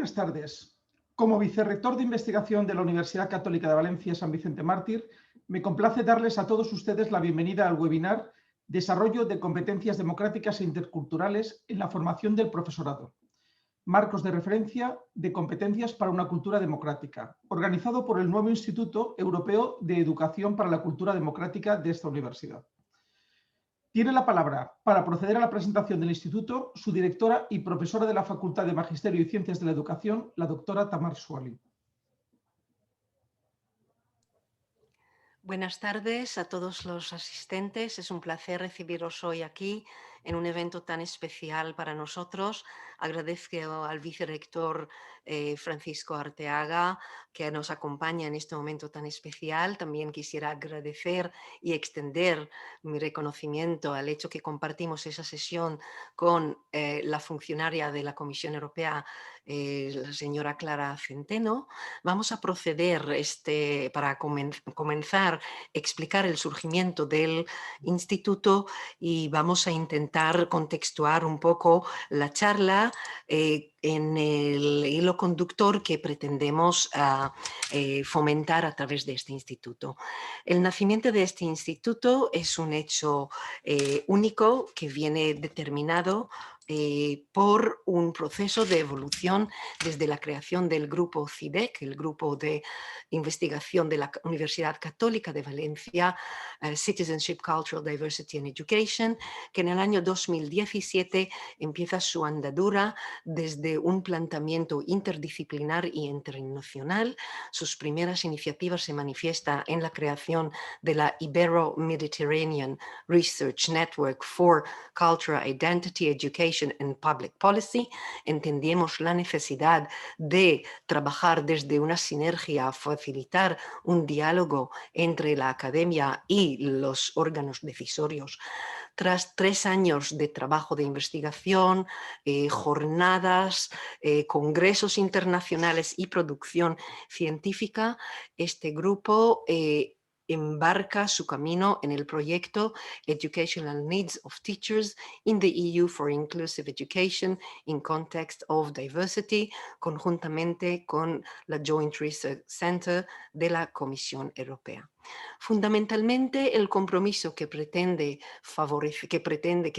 buenas tardes. Como vicerrector de investigación de la Universidad Católica de Valencia San Vicente Mártir, me complace darles a todos ustedes la bienvenida al webinar Desarrollo de competencias democráticas e interculturales en la formación del profesorado. Marcos de referencia de competencias para una cultura democrática, organizado por el nuevo Instituto Europeo de Educación para la Cultura Democrática de esta universidad. Tiene la palabra, para proceder a la presentación del Instituto, su directora y profesora de la Facultad de Magisterio y Ciencias de la Educación, la doctora Tamar Suali. Buenas tardes a todos los asistentes. Es un placer recibiros hoy aquí en un evento tan especial para nosotros. Agradezco al vicerrector Francisco Arteaga que nos acompaña en este momento tan especial. También quisiera agradecer y extender mi reconocimiento al hecho que compartimos esa sesión con la funcionaria de la Comisión Europea, la señora Clara Centeno. Vamos a proceder para comenzar explicar el surgimiento del instituto y vamos a intentar contextuar un poco la charla en el hilo conductor que pretendemos fomentar a través de este instituto. El nacimiento de este instituto es un hecho único que viene determinado por un proceso de evolución desde la creación del grupo CIDEC, el grupo de investigación de la Universidad Católica de Valencia, Citizenship, Cultural Diversity and Education, que en el año 2017 empieza su andadura desde un planteamiento interdisciplinar y internacional. Sus primeras iniciativas se manifiestan en la creación de la Ibero-Mediterranean Research Network for Cultural Identity, Education and Public Policy. Entendíamos la necesidad de trabajar desde una sinergia, facilitar un diálogo entre la academia y los órganos decisorios. Tras 3 años de trabajo de investigación, jornadas, congresos internacionales y producción científica, este grupo embarca su camino en el proyecto Educational Needs of Teachers in the EU for Inclusive Education in Context of Diversity, conjuntamente con la Joint Research Center de la Comisión Europea. Fundamentalmente, el compromiso que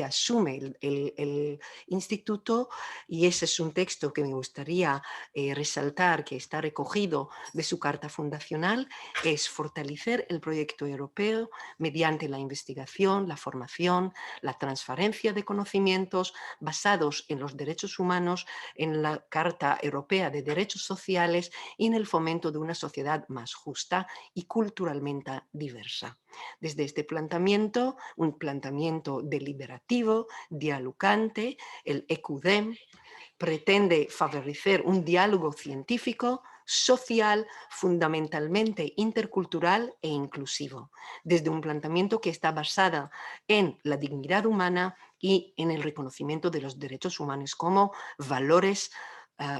asume el instituto, y ese es un texto que me gustaría resaltar, que está recogido de su carta fundacional, es fortalecer el proyecto europeo mediante la investigación, la formación, la transferencia de conocimientos basados en los derechos humanos, en la Carta Europea de Derechos Sociales y en el fomento de una sociedad más justa y culturalmente diversa. Desde este planteamiento, un planteamiento deliberativo, dialogante, el EUDEM pretende favorecer un diálogo científico, social, fundamentalmente intercultural e inclusivo, desde un planteamiento que está basado en la dignidad humana y en el reconocimiento de los derechos humanos como valores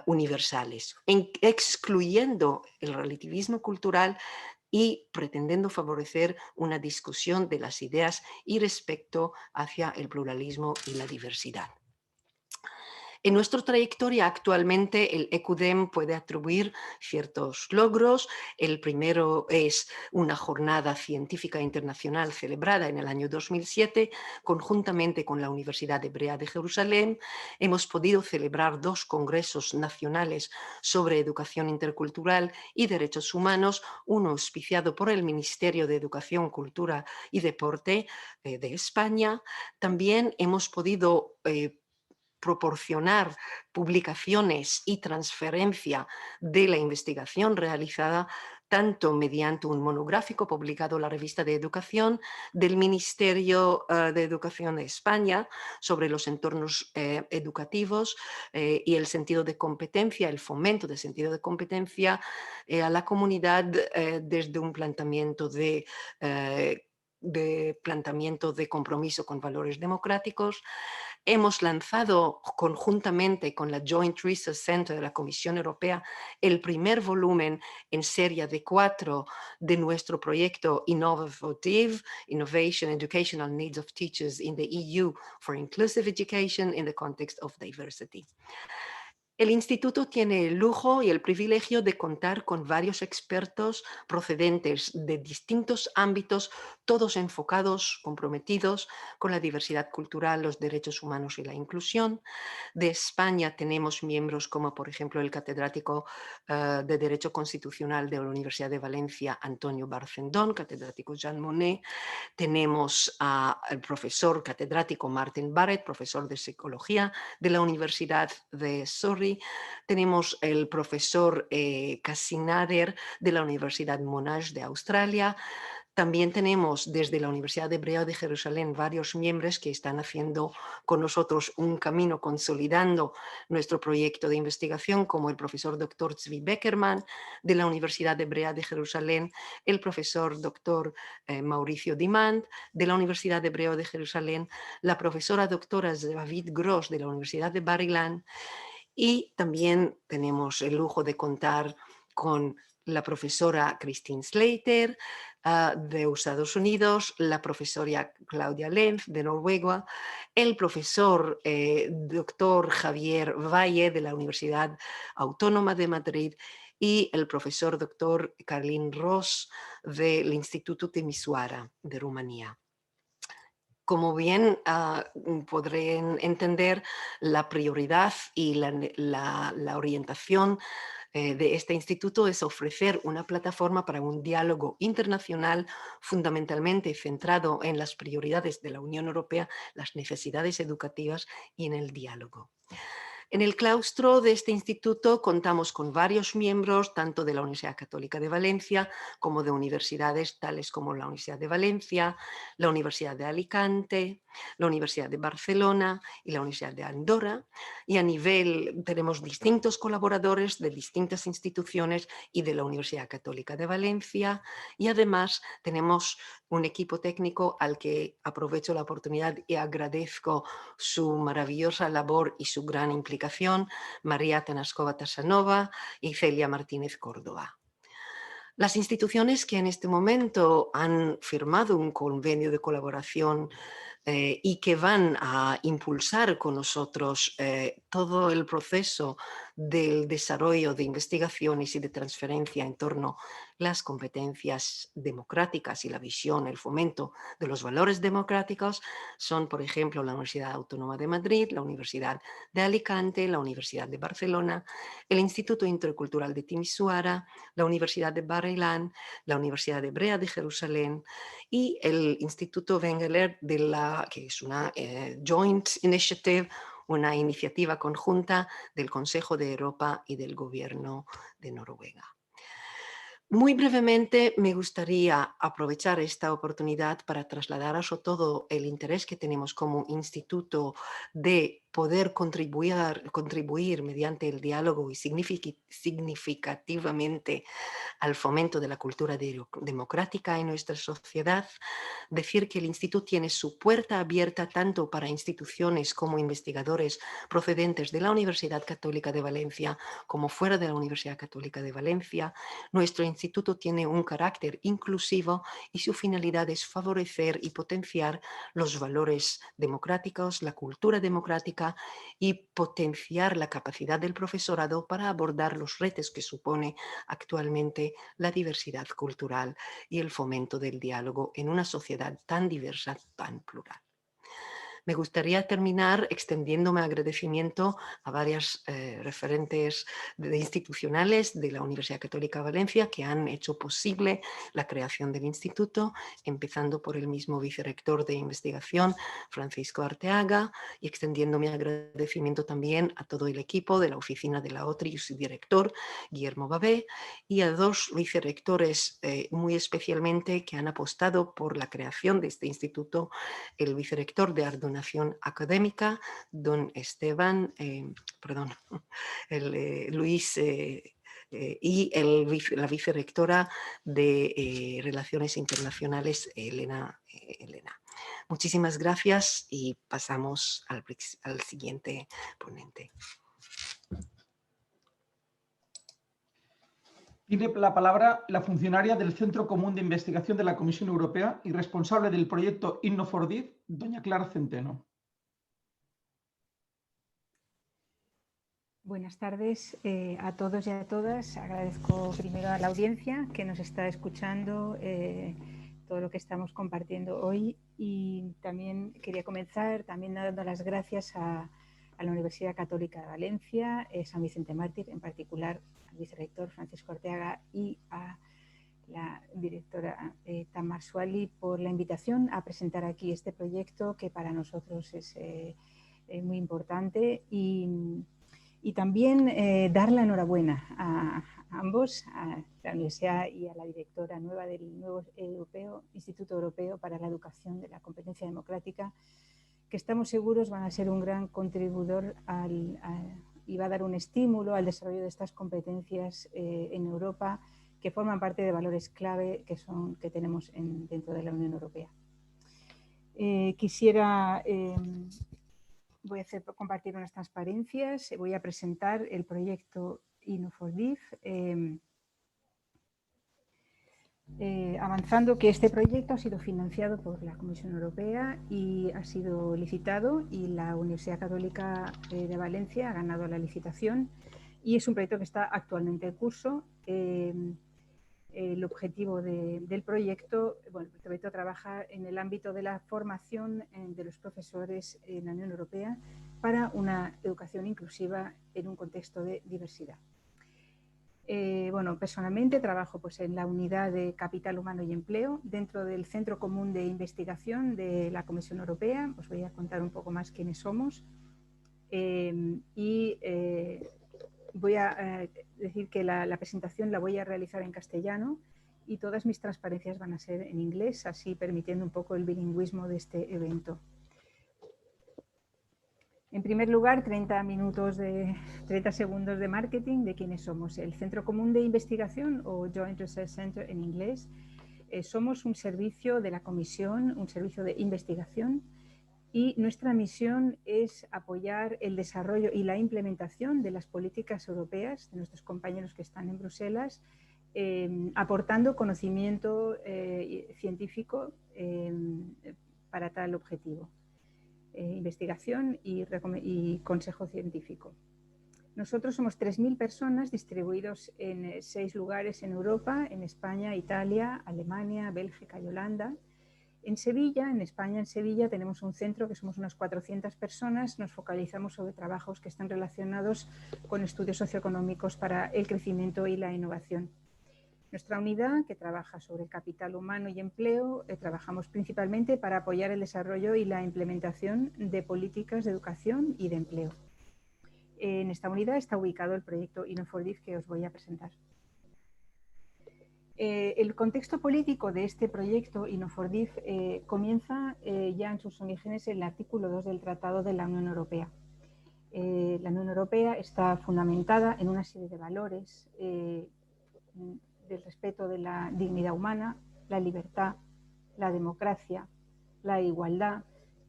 universales, excluyendo el relativismo cultural y pretendiendo favorecer una discusión de las ideas y respecto hacia el pluralismo y la diversidad. En nuestra trayectoria actualmente el EUDEM puede atribuir ciertos logros. El primero es una jornada científica internacional celebrada en el año 2007 conjuntamente con la Universidad Hebrea de Jerusalén. Hemos podido celebrar 2 congresos nacionales sobre educación intercultural y derechos humanos, uno auspiciado por el Ministerio de Educación, Cultura y Deporte de España. También hemos podido proporcionar publicaciones y transferencia de la investigación realizada tanto mediante un monográfico publicado en la revista de Educación del Ministerio de Educación de España sobre los entornos educativos y el sentido de competencia, el fomento del sentido de competencia a la comunidad desde un planteamiento de compromiso con valores democráticos. Hemos lanzado conjuntamente con la Joint Research Center de la Comisión Europea el primer volumen en serie de 4 de nuestro proyecto Innovation Educational Needs of Teachers in the EU for Inclusive Education in the Context of Diversity. El instituto tiene el lujo y el privilegio de contar con varios expertos procedentes de distintos ámbitos, todos enfocados, comprometidos con la diversidad cultural, los derechos humanos y la inclusión. De España tenemos miembros como, por ejemplo, el catedrático de Derecho Constitucional de la Universidad de Valencia, Antonio Barcendón, catedrático Jean Monnet. Tenemos al profesor catedrático MARTYN Barrett, profesor de Psicología de la Universidad de Surrey. Tenemos el profesor Casinader de la Universidad Monash de Australia. También tenemos desde la Universidad Hebrea de Jerusalén varios miembros que están haciendo con nosotros un camino consolidando nuestro proyecto de investigación, como el profesor Dr. Zvi Beckerman de la Universidad Hebrea de Jerusalén, el profesor Dr. Mauricio Dimant de la Universidad Hebrea de Jerusalén, la profesora doctora David Gross de la Universidad de Bar Ilan, y también tenemos el lujo de contar con la profesora Christine Slater de Estados Unidos, la profesora Claudia Lenz de Noruega, el profesor doctor Javier Valle de la Universidad Autónoma de Madrid y el profesor doctor Carlin Ross del Instituto Timisoara de Rumanía. Como bien podré entender, la prioridad y la orientación de este instituto es ofrecer una plataforma para un diálogo internacional fundamentalmente centrado en las prioridades de la Unión Europea, las necesidades educativas y en el diálogo. En el claustro de este instituto contamos con varios miembros, tanto de la Universidad Católica de Valencia como de universidades tales como la Universidad de Valencia, la Universidad de Alicante, la Universidad de Barcelona y la Universidad de Andorra. Y a nivel tenemos distintos colaboradores de distintas instituciones y de la Universidad Católica de Valencia. Y además tenemos un equipo técnico al que aprovecho la oportunidad y agradezco su maravillosa labor y su gran implicación, María Tanaskova Tasanova y Celia Martínez Córdoba. Las instituciones que en este momento han firmado un convenio de colaboración y que van a impulsar con nosotros todo el proceso del desarrollo de investigaciones y de transferencia en torno a las competencias democráticas y la visión, el fomento de los valores democráticos son, por ejemplo, la Universidad Autónoma de Madrid, la Universidad de Alicante, la Universidad de Barcelona, el Instituto Intercultural de Timisoara, la Universidad de Bar Ilan, la Universidad Hebrea de Jerusalén y el Instituto Wengeler que es una joint initiative, una iniciativa conjunta del Consejo de Europa y del Gobierno de Noruega. Muy brevemente me gustaría aprovechar esta oportunidad para trasladaros todo el interés que tenemos como instituto de poder contribuir mediante el diálogo y significativamente al fomento de la cultura democrática en nuestra sociedad. Decir que el instituto tiene su puerta abierta tanto para instituciones como investigadores procedentes de la Universidad Católica de Valencia como fuera de la Universidad Católica de Valencia. Nuestro instituto tiene un carácter inclusivo y su finalidad es favorecer y potenciar los valores democráticos, la cultura democrática y potenciar la capacidad del profesorado para abordar los retos que supone actualmente la diversidad cultural y el fomento del diálogo en una sociedad tan diversa, tan plural. Me gustaría terminar extendiéndome agradecimiento a varias referentes institucionales de la Universidad Católica de Valencia que han hecho posible la creación del instituto, empezando por el mismo vicerrector de investigación, Francisco Arteaga, y extendiendo mi agradecimiento también a todo el equipo de la oficina de la OTRI y su director, Guillermo Babé, y a dos vicerrectores muy especialmente que han apostado por la creación de este instituto, el vicerrector de Donación Académica, don Esteban, Luis y la vicerrectora de Relaciones Internacionales, Elena. Muchísimas gracias y pasamos al siguiente ponente. Tiene la palabra la funcionaria del Centro Común de Investigación de la Comisión Europea y responsable del proyecto Inno4Div, doña Clara Centeno. Buenas tardes a todos y a todas. Agradezco primero a la audiencia que nos está escuchando todo lo que estamos compartiendo hoy, y también quería comenzar dando las gracias a la Universidad Católica de Valencia, San Vicente Mártir, en particular al vicerrector Francisco Arteaga y a la directora Tamar Suali por la invitación a presentar aquí este proyecto, que para nosotros es muy importante, y también dar la enhorabuena a ambos, a la universidad y a la directora nueva del nuevo Instituto Europeo para la Educación de la Competencia Democrática, que estamos seguros van a ser un gran contribuidor y va a dar un estímulo al desarrollo de estas competencias en Europa, que forman parte de valores clave que tenemos dentro de la Unión Europea. Voy a compartir unas transparencias, voy a presentar el proyecto Inno4DIF, avanzando que este proyecto ha sido financiado por la Comisión Europea y ha sido licitado, y la Universidad Católica de Valencia ha ganado la licitación, y es un proyecto que está actualmente en curso. El objetivo del proyecto, el proyecto trabaja en el ámbito de la formación de los profesores en la Unión Europea para una educación inclusiva en un contexto de diversidad. Personalmente trabajo en la unidad de Capital Humano y Empleo dentro del Centro Común de Investigación de la Comisión Europea. Os voy a contar un poco más quiénes somos. Voy a decir que la presentación la voy a realizar en castellano, y todas mis transparencias van a ser en inglés, así permitiendo un poco el bilingüismo de este evento. En primer lugar, 30 segundos de marketing de quiénes somos. El Centro Común de Investigación, o Joint Research Center en inglés, somos un servicio de la Comisión, un servicio de investigación, y nuestra misión es apoyar el desarrollo y la implementación de las políticas europeas de nuestros compañeros que están en Bruselas, aportando conocimiento científico para tal objetivo, investigación y consejo científico. Nosotros somos 3.000 personas distribuidos en 6 lugares en Europa, en España, Italia, Alemania, Bélgica y Holanda. En Sevilla, en España, en Sevilla, tenemos un centro que somos unas 400 personas. Nos focalizamos sobre trabajos que están relacionados con estudios socioeconómicos para el crecimiento y la innovación. Nuestra unidad, que trabaja sobre capital humano y empleo, trabajamos principalmente para apoyar el desarrollo y la implementación de políticas de educación y de empleo. En esta unidad está ubicado el proyecto Inno4DIF que os voy a presentar. El contexto político de este proyecto Inno4DIF comienza ya en sus orígenes en el artículo 2 del Tratado de la Unión Europea. La Unión Europea está fundamentada en una serie de valores del respeto de la dignidad humana, la libertad, la democracia, la igualdad,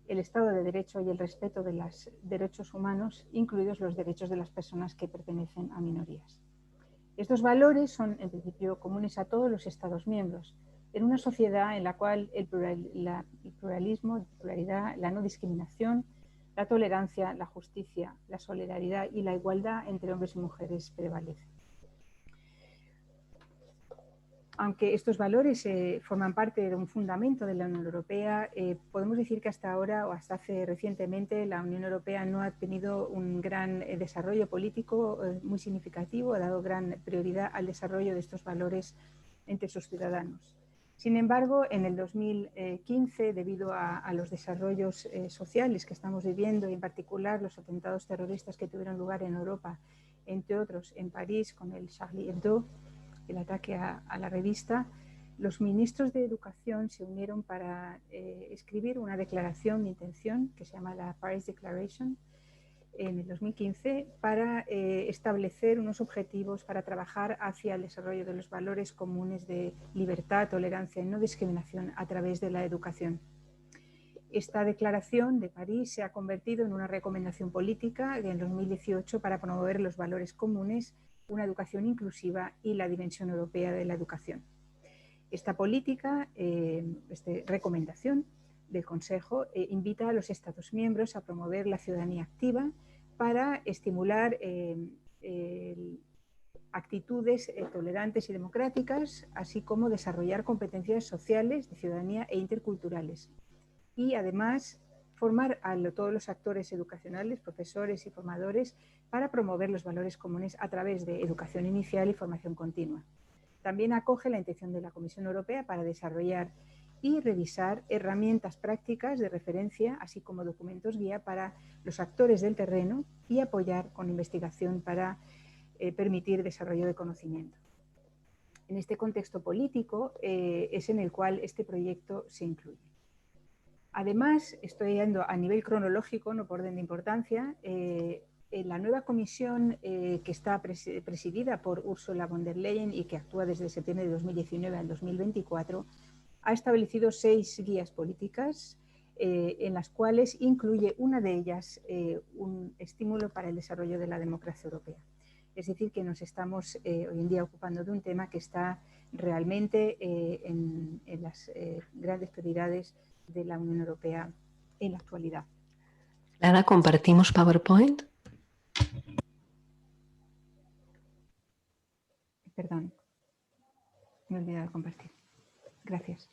el Estado de Derecho y el respeto de los derechos humanos, incluidos los derechos de las personas que pertenecen a minorías. Estos valores son, en principio, comunes a todos los Estados miembros, en una sociedad en la cual el pluralismo, la pluralidad, la no discriminación, la tolerancia, la justicia, la solidaridad y la igualdad entre hombres y mujeres prevalecen. Aunque estos valores forman parte de un fundamento de la Unión Europea, podemos decir que hasta ahora, o hasta hace recientemente, la Unión Europea no ha tenido un gran desarrollo político muy significativo, ha dado gran prioridad al desarrollo de estos valores entre sus ciudadanos. Sin embargo, en el 2015, debido a los desarrollos sociales que estamos viviendo, y en particular los atentados terroristas que tuvieron lugar en Europa, entre otros en París con el Charlie Hebdo, el ataque a la revista, los ministros de Educación se unieron para escribir una declaración de intención que se llama la Paris Declaration en el 2015 para establecer unos objetivos para trabajar hacia el desarrollo de los valores comunes de libertad, tolerancia y no discriminación a través de la educación. Esta declaración de París se ha convertido en una recomendación política en 2018 para promover los valores comunes, una educación inclusiva y la dimensión europea de la educación. Esta política, esta recomendación del Consejo, invita a los Estados miembros a promover la ciudadanía activa, para estimular actitudes tolerantes y democráticas, así como desarrollar competencias sociales, de ciudadanía e interculturales. Y además formar a todos los actores educacionales, profesores y formadores, para promover los valores comunes a través de educación inicial y formación continua. También acoge la intención de la Comisión Europea para desarrollar y revisar herramientas prácticas de referencia, así como documentos guía para los actores del terreno y apoyar con investigación para permitir desarrollo de conocimiento. En este contexto político es en el cual este proyecto se incluye. Además, estoy yendo a nivel cronológico, no por orden de importancia, la nueva comisión que está presidida por Ursula von der Leyen y que actúa desde septiembre de 2019 al 2024, ha establecido 6 guías políticas en las cuales incluye una de ellas un estímulo para el desarrollo de la democracia europea. Es decir, que nos estamos hoy en día ocupando de un tema que está realmente en las grandes prioridades de la Unión Europea en la actualidad. Clara, ¿compartimos PowerPoint? Perdón, me he olvidado de compartir. Gracias.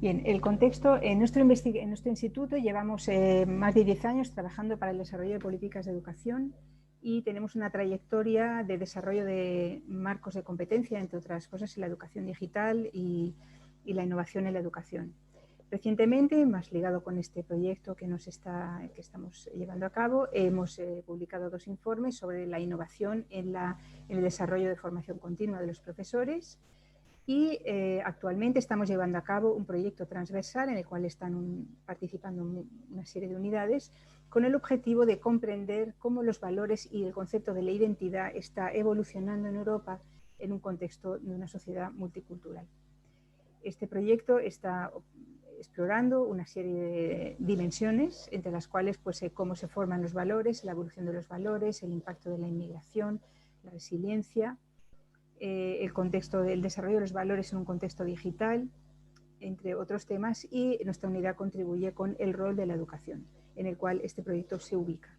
Bien, el contexto, en nuestro instituto llevamos más de 10 años trabajando para el desarrollo de políticas de educación y tenemos una trayectoria de desarrollo de marcos de competencia, entre otras cosas, en la educación digital y la innovación en la educación. Recientemente, más ligado con este proyecto que estamos llevando a cabo, hemos publicado 2 informes sobre la innovación en el desarrollo de formación continua de los profesores. Y actualmente estamos llevando a cabo un proyecto transversal en el cual están participando una serie de unidades con el objetivo de comprender cómo los valores y el concepto de la identidad está evolucionando en Europa en un contexto de una sociedad multicultural. Este proyecto está explorando una serie de dimensiones, entre las cuales pues, cómo se forman los valores, la evolución de los valores, el impacto de la inmigración, la resiliencia, el contexto del desarrollo de los valores en un contexto digital, entre otros temas, y nuestra unidad contribuye con el rol de la educación, en el cual este proyecto se ubica.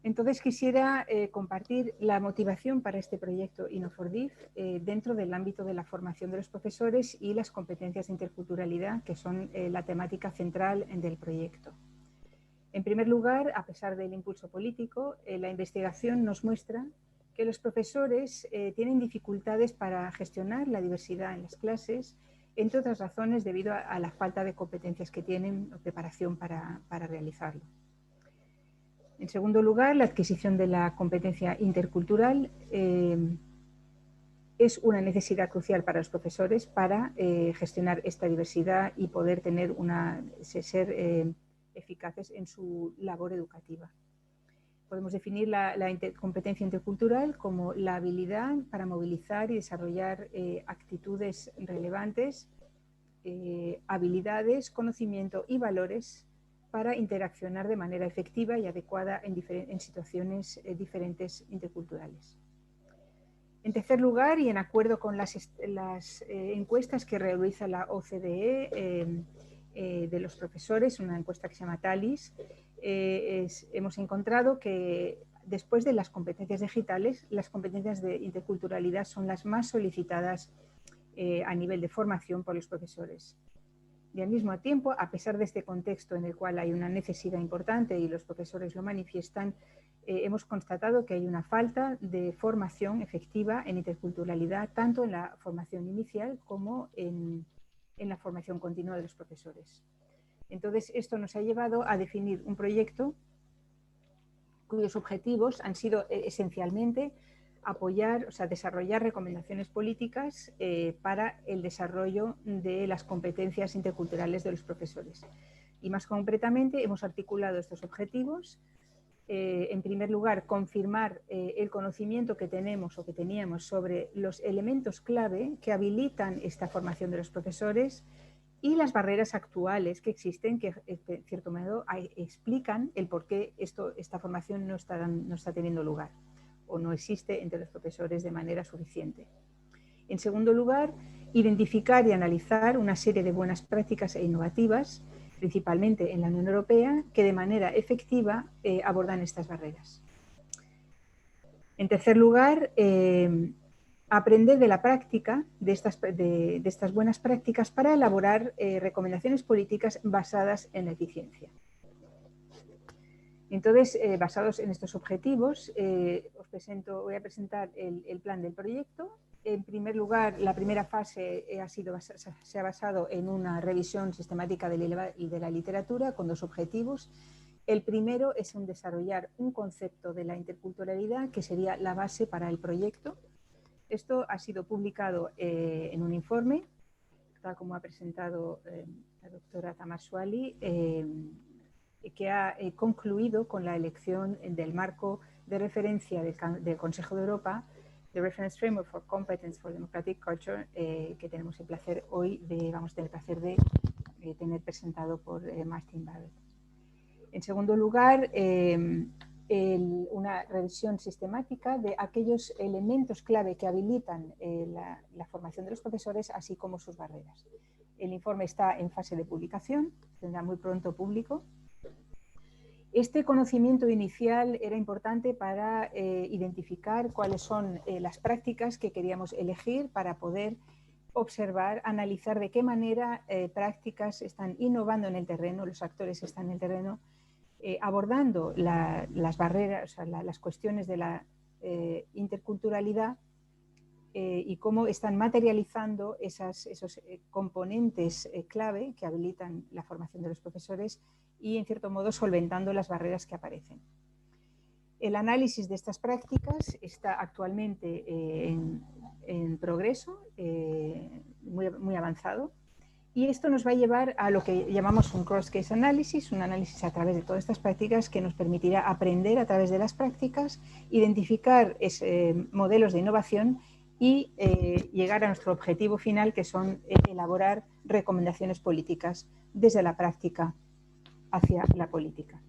Entonces quisiera compartir la motivación para este proyecto Inno4DIF dentro del ámbito de la formación de los profesores y las competencias de interculturalidad, que son la temática central del proyecto. En primer lugar, a pesar del impulso político, la investigación nos muestra que los profesores tienen dificultades para gestionar la diversidad en las clases, entre otras razones debido a la falta de competencias que tienen o preparación para realizarlo. En segundo lugar, la adquisición de la competencia intercultural es una necesidad crucial para los profesores para gestionar esta diversidad y poder ser eficaces en su labor educativa. Podemos definir la competencia intercultural como la habilidad para movilizar y desarrollar actitudes relevantes, habilidades, conocimiento y valores para interaccionar de manera efectiva y adecuada en situaciones diferentes interculturales. En tercer lugar, y en acuerdo con las encuestas que realiza la OCDE de los profesores, una encuesta que se llama TALIS, hemos encontrado que después de las competencias digitales, las competencias de interculturalidad son las más solicitadas a nivel de formación por los profesores. Y al mismo tiempo, a pesar de este contexto en el cual hay una necesidad importante y los profesores lo manifiestan, hemos constatado que hay una falta de formación efectiva en interculturalidad, tanto en la formación inicial como en la formación continua de los profesores. Entonces, esto nos ha llevado a definir un proyecto cuyos objetivos han sido esencialmente apoyar, desarrollar recomendaciones políticas para el desarrollo de las competencias interculturales de los profesores. Y más concretamente, hemos articulado estos objetivos. En primer lugar, confirmar el conocimiento que tenemos o que teníamos sobre los elementos clave que habilitan esta formación de los profesores y las barreras actuales que existen, que en cierto modo explican el por qué esta formación no está teniendo lugar. o no existe entre los profesores de manera suficiente. En segundo lugar, identificar y analizar una serie de buenas prácticas e innovativas, principalmente en la Unión Europea, que de manera efectiva abordan estas barreras. En tercer lugar, aprender de la práctica de estas buenas prácticas para elaborar recomendaciones políticas basadas en la eficiencia. Entonces, basados en estos objetivos, voy a presentar el plan del proyecto. En primer lugar, la primera fase se ha basado en una revisión sistemática de la literatura con dos objetivos. El primero es desarrollar un concepto de la interculturalidad que sería la base para el proyecto. Esto ha sido publicado en un informe, tal como ha presentado la doctora Tamaswali, que ha concluido con la elección del marco de referencia del Consejo de Europa, The Reference Framework for Competence for Democratic Culture, que tenemos el placer hoy vamos a tener el placer de tener presentado por MARTYN BARRETT. En segundo lugar, una revisión sistemática de aquellos elementos clave que habilitan la formación de los profesores, así como sus barreras. El informe está en fase de publicación, tendrá muy pronto público. Este conocimiento inicial era importante para identificar cuáles son las prácticas que queríamos elegir para poder observar, analizar de qué manera prácticas están innovando en el terreno, los actores están en el terreno, abordando las barreras, o sea, las cuestiones de la interculturalidad y cómo están materializando esos componentes clave que habilitan la formación de los profesores y, en cierto modo, solventando las barreras que aparecen. El análisis de estas prácticas está actualmente en progreso, muy avanzado, y esto nos va a llevar a lo que llamamos un cross-case analysis, un análisis a través de todas estas prácticas que nos permitirá aprender a través de las prácticas, identificar modelos de innovación y llegar a nuestro objetivo final, que son elaborar recomendaciones políticas desde la práctica hacia la política.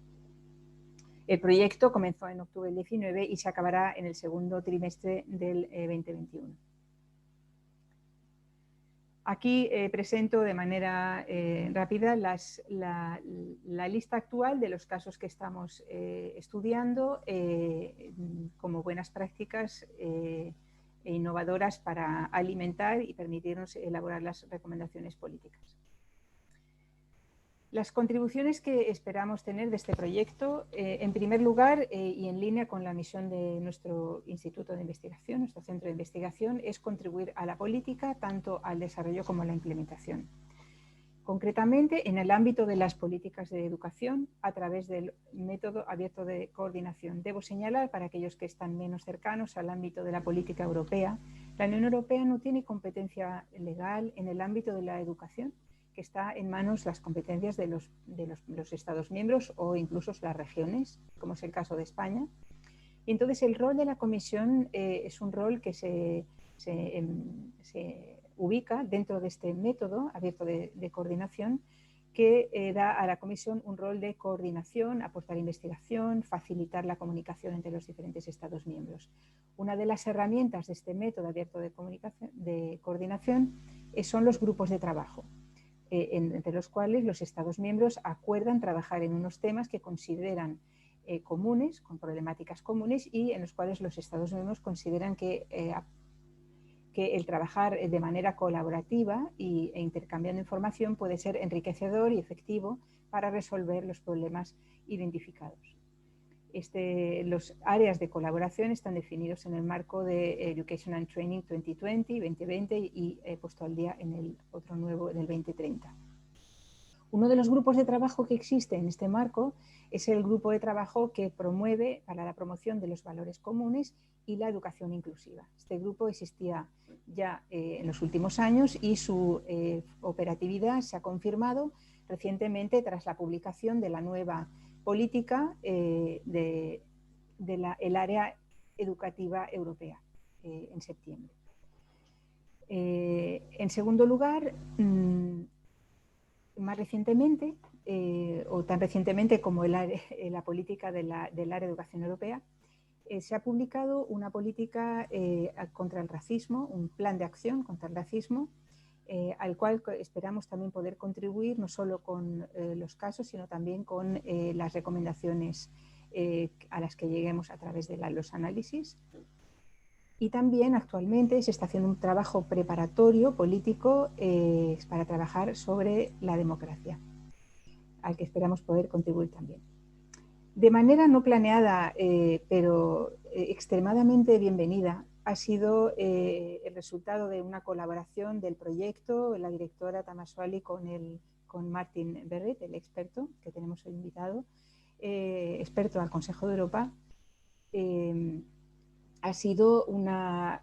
El proyecto comenzó en octubre del 19 y se acabará en el segundo trimestre del 2021. Aquí presento de manera rápida la lista actual de los casos que estamos estudiando como buenas prácticas e innovadoras para alimentar y permitirnos elaborar las recomendaciones políticas. Las contribuciones que esperamos tener de este proyecto, en primer lugar y en línea con la misión de nuestro instituto de investigación, nuestro centro de investigación, es contribuir a la política, tanto al desarrollo como a la implementación. Concretamente, en el ámbito de las políticas de educación, a través del método abierto de coordinación. Debo señalar, para aquellos que están menos cercanos al ámbito de la política europea, la Unión Europea no tiene competencia legal en el ámbito de la educación, que está en manos las competencias de los Estados miembros o incluso las regiones, como es el caso de España. Y entonces el rol de la Comisión es un rol que se ubica dentro de este método abierto de coordinación, que da a la Comisión un rol de coordinación, aportar investigación, facilitar la comunicación entre los diferentes Estados miembros. Una de las herramientas de este método abierto de coordinación son los grupos de trabajo, entre los cuales los Estados miembros acuerdan trabajar en unos temas que consideran comunes, con problemáticas comunes, y en los cuales los Estados miembros consideran que el trabajar de manera colaborativa e intercambiando información puede ser enriquecedor y efectivo para resolver los problemas identificados. Los áreas de colaboración están definidos en el marco de Education and Training 2020 y puesto al día en el otro nuevo del 2030. Uno de los grupos de trabajo que existe en este marco es el grupo de trabajo que promueve para la promoción de los valores comunes y la educación inclusiva. Este grupo existía ya en los últimos años y su operatividad se ha confirmado recientemente tras la publicación de la nueva política del área educativa europea en septiembre. En segundo lugar, más recientemente, o tan recientemente como la política del área de educación europea, se ha publicado una política contra el racismo, un plan de acción contra el racismo, al cual esperamos también poder contribuir no solo con los casos, sino también con las recomendaciones a las que lleguemos a través de los análisis. Y también actualmente se está haciendo un trabajo preparatorio político para trabajar sobre la democracia, al que esperamos poder contribuir también. De manera no planeada, pero extremadamente bienvenida, ha sido el resultado de una colaboración del proyecto, la directora Tamasuali con MARTYN BARRETT, el experto que tenemos hoy invitado, experto al Consejo de Europa. Ha sido una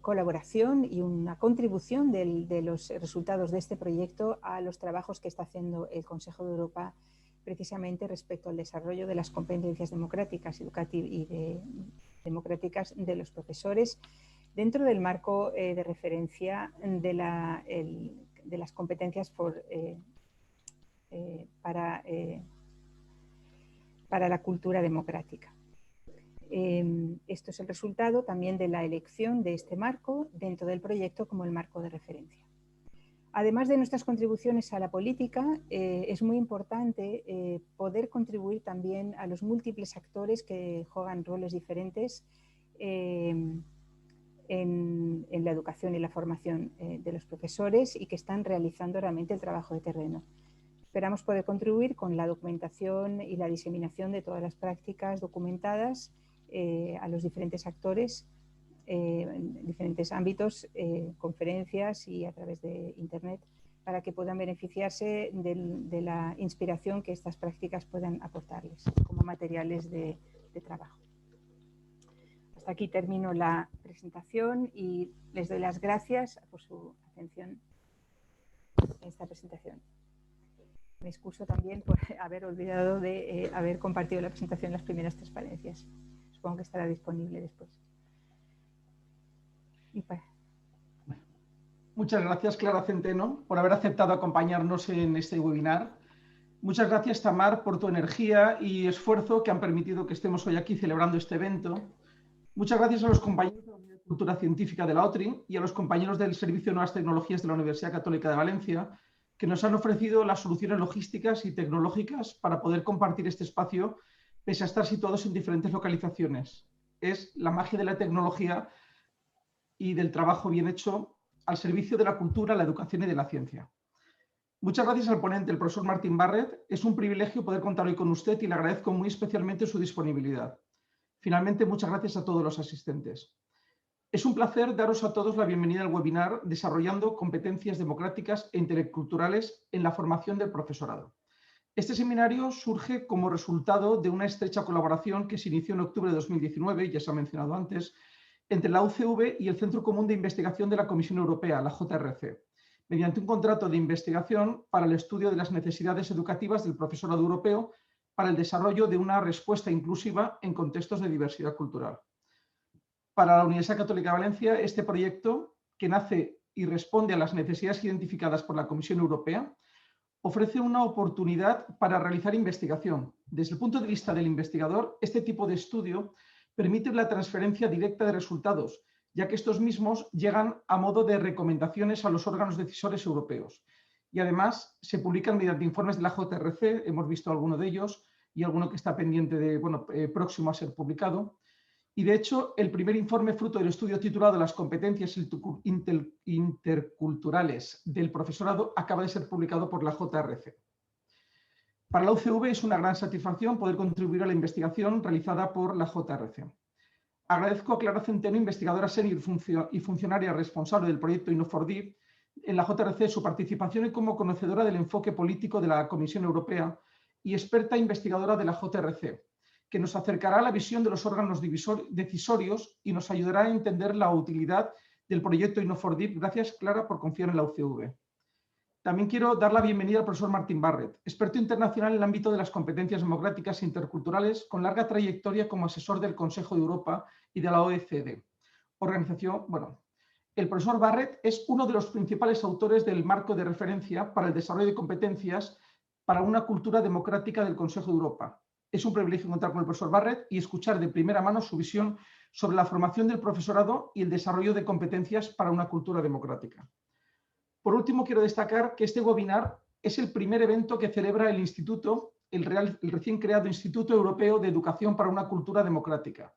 colaboración y una contribución de los resultados de este proyecto a los trabajos que está haciendo el Consejo de Europa precisamente respecto al desarrollo de las competencias democráticas y democráticas de los profesores dentro del marco de referencia de las competencias para la cultura democrática. Esto es el resultado también de la elección de este marco dentro del proyecto como el marco de referencia. Además de nuestras contribuciones a la política, es muy importante poder contribuir también a los múltiples actores que juegan roles diferentes en la educación y la formación de los profesores y que están realizando realmente el trabajo de terreno. Esperamos poder contribuir con la documentación y la diseminación de todas las prácticas documentadas a los diferentes actores en diferentes ámbitos, conferencias y a través de Internet, para que puedan beneficiarse de la inspiración que estas prácticas puedan aportarles como materiales de trabajo. Hasta aquí termino la presentación y les doy las gracias por su atención en esta presentación. Me excuso también por haber olvidado de haber compartido la presentación en las primeras transparencias. Supongo que estará disponible después. Muchas gracias, Clara Centeno, por haber aceptado acompañarnos en este webinar. Muchas gracias, Tamar, por tu energía y esfuerzo que han permitido que estemos hoy aquí celebrando este evento. Muchas gracias a los compañeros de la Unidad de Cultura Científica de la OTRI y a los compañeros del Servicio de Nuevas Tecnologías de la Universidad Católica de Valencia, que nos han ofrecido las soluciones logísticas y tecnológicas para poder compartir este espacio, pese a estar situados en diferentes localizaciones. Es la magia de la tecnología y del trabajo bien hecho al servicio de la cultura, la educación y de la ciencia. Muchas gracias al ponente, el profesor MARTYN BARRETT. Es un privilegio poder contar hoy con usted y le agradezco muy especialmente su disponibilidad. Finalmente, muchas gracias a todos los asistentes. Es un placer daros a todos la bienvenida al webinar Desarrollando competencias democráticas e interculturales en la formación del profesorado. Este seminario surge como resultado de una estrecha colaboración que se inició en octubre de 2019, ya se ha mencionado antes, entre la UCV y el Centro Común de Investigación de la Comisión Europea, la JRC, mediante un contrato de investigación para el estudio de las necesidades educativas del profesorado europeo para el desarrollo de una respuesta inclusiva en contextos de diversidad cultural. Para la Universidad Católica de Valencia, este proyecto, que nace y responde a las necesidades identificadas por la Comisión Europea, ofrece una oportunidad para realizar investigación. Desde el punto de vista del investigador, este tipo de estudio permite la transferencia directa de resultados, ya que estos mismos llegan a modo de recomendaciones a los órganos decisores europeos. Y además se publican mediante informes de la JRC, hemos visto alguno de ellos, y alguno que está pendiente de, próximo a ser publicado. Y de hecho, el primer informe fruto del estudio titulado Las competencias interculturales del profesorado acaba de ser publicado por la JRC. Para la UCV es una gran satisfacción poder contribuir a la investigación realizada por la JRC. Agradezco a Clara Centeno, investigadora senior y funcionaria responsable del proyecto Inno4D, en la JRC su participación y como conocedora del enfoque político de la Comisión Europea y experta investigadora de la JRC, que nos acercará a la visión de los órganos decisorios y nos ayudará a entender la utilidad del proyecto Inno4D. Gracias, Clara, por confiar en la UCV. También quiero dar la bienvenida al profesor MARTYN BARRETT, experto internacional en el ámbito de las competencias democráticas e interculturales, con larga trayectoria como asesor del Consejo de Europa y de la OECD. El profesor Barrett es uno de los principales autores del marco de referencia para el desarrollo de competencias para una cultura democrática del Consejo de Europa. Es un privilegio contar con el profesor Barrett y escuchar de primera mano su visión sobre la formación del profesorado y el desarrollo de competencias para una cultura democrática. Por último, quiero destacar que este webinar es el primer evento que celebra el Instituto, el recién creado Instituto Europeo de Educación para una Cultura Democrática.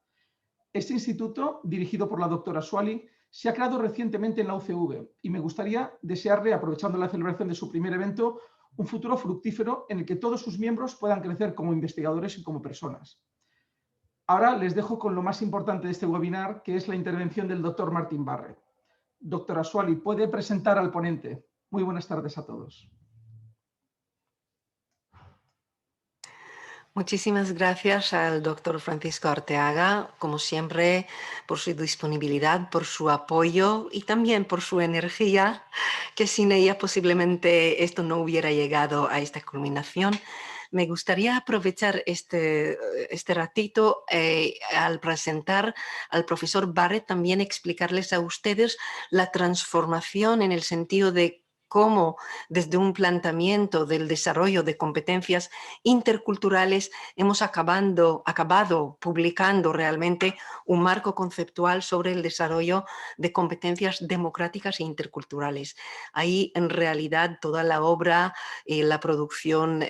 Este instituto, dirigido por la doctora Swally, se ha creado recientemente en la UCV y me gustaría desearle, aprovechando la celebración de su primer evento, un futuro fructífero en el que todos sus miembros puedan crecer como investigadores y como personas. Ahora les dejo con lo más importante de este webinar, que es la intervención del doctor MARTYN Barrett. Doctora Swally, ¿puede presentar al ponente? Muy buenas tardes a todos. Muchísimas gracias al doctor Francisco Arteaga, como siempre, por su disponibilidad, por su apoyo y también por su energía, que sin ella posiblemente esto no hubiera llegado a esta culminación. Me gustaría aprovechar este ratito al presentar al profesor Barrett, también explicarles a ustedes la transformación en el sentido de cómo desde un planteamiento del desarrollo de competencias interculturales hemos acabado publicando realmente un marco conceptual sobre el desarrollo de competencias democráticas e interculturales. Ahí en realidad toda la obra, la producción,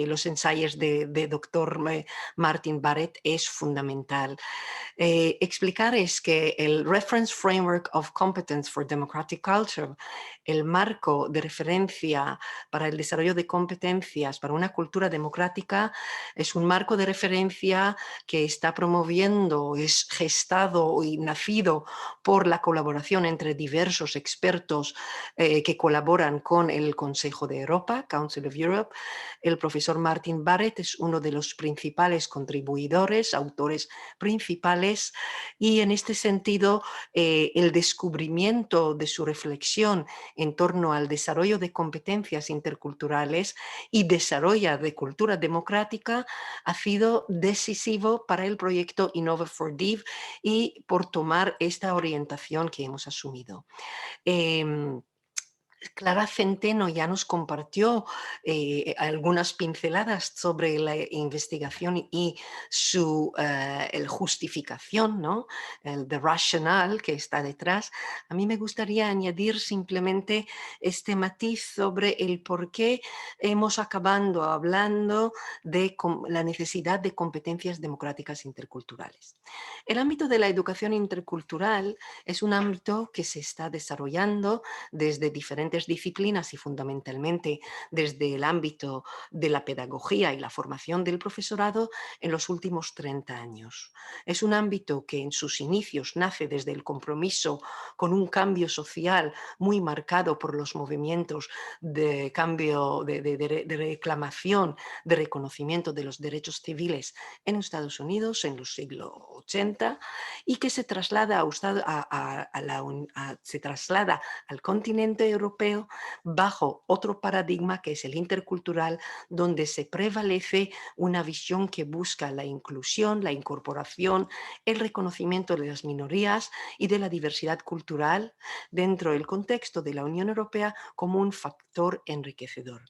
los ensayos de doctor MARTYN Barrett es fundamental. Explicar es que el Reference Framework of Competence for Democratic Culture, el marco de referencia para el desarrollo de competencias para una cultura democrática, es un marco de referencia que está promoviendo, es gestado y nacido por la colaboración entre diversos expertos que colaboran con el Consejo de Europa, Council of Europe. El profesor MARTYN Barrett es uno de los principales contribuidores, autores principales, y en este sentido el descubrimiento de su reflexión en torno al desarrollo de competencias interculturales y desarrollo de cultura democrática ha sido decisivo para el proyecto Innova4Div y por tomar esta orientación que hemos asumido. Clara Centeno ya nos compartió algunas pinceladas sobre la investigación y su justificación, ¿no? The rationale que está detrás. A mí me gustaría añadir simplemente este matiz sobre el por qué hemos acabado hablando de la necesidad de competencias democráticas interculturales. El ámbito de la educación intercultural es un ámbito que se está desarrollando desde diferentes disciplinas y fundamentalmente desde el ámbito de la pedagogía y la formación del profesorado en los últimos 30 años. Es un ámbito que en sus inicios nace desde el compromiso con un cambio social muy marcado por los movimientos de cambio, de reclamación, de reconocimiento de los derechos civiles en Estados Unidos en los siglos 80 y que se traslada, se traslada al continente europeo bajo otro paradigma que es el intercultural, donde se prevalece una visión que busca la inclusión, la incorporación, el reconocimiento de las minorías y de la diversidad cultural dentro del contexto de la Unión Europea como un factor enriquecedor.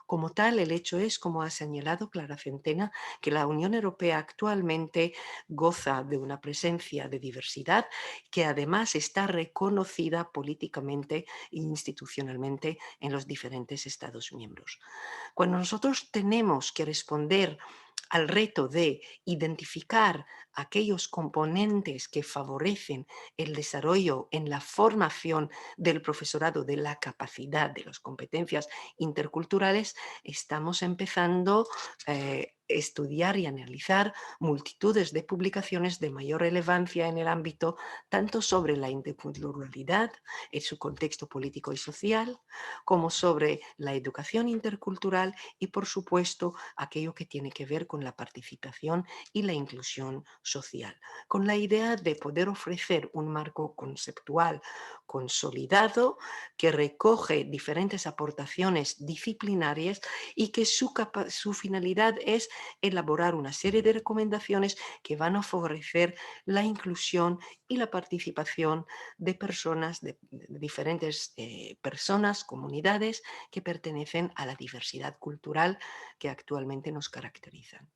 Como tal, el hecho es, como ha señalado Clara Centeno, que la Unión Europea actualmente goza de una presencia de diversidad que además está reconocida políticamente e institucionalmente en los diferentes Estados miembros. Cuando nosotros tenemos que responder al reto de identificar aquellos componentes que favorecen el desarrollo en la formación del profesorado de la capacidad de las competencias interculturales, estamos empezando estudiar y analizar multitudes de publicaciones de mayor relevancia en el ámbito tanto sobre la interculturalidad en su contexto político y social, como sobre la educación intercultural y, por supuesto, aquello que tiene que ver con la participación y la inclusión social, con la idea de poder ofrecer un marco conceptual consolidado que recoge diferentes aportaciones disciplinarias y que su finalidad es elaborar una serie de recomendaciones que van a favorecer la inclusión y la participación de personas, de diferentes personas, comunidades que pertenecen a la diversidad cultural que actualmente nos caracterizan.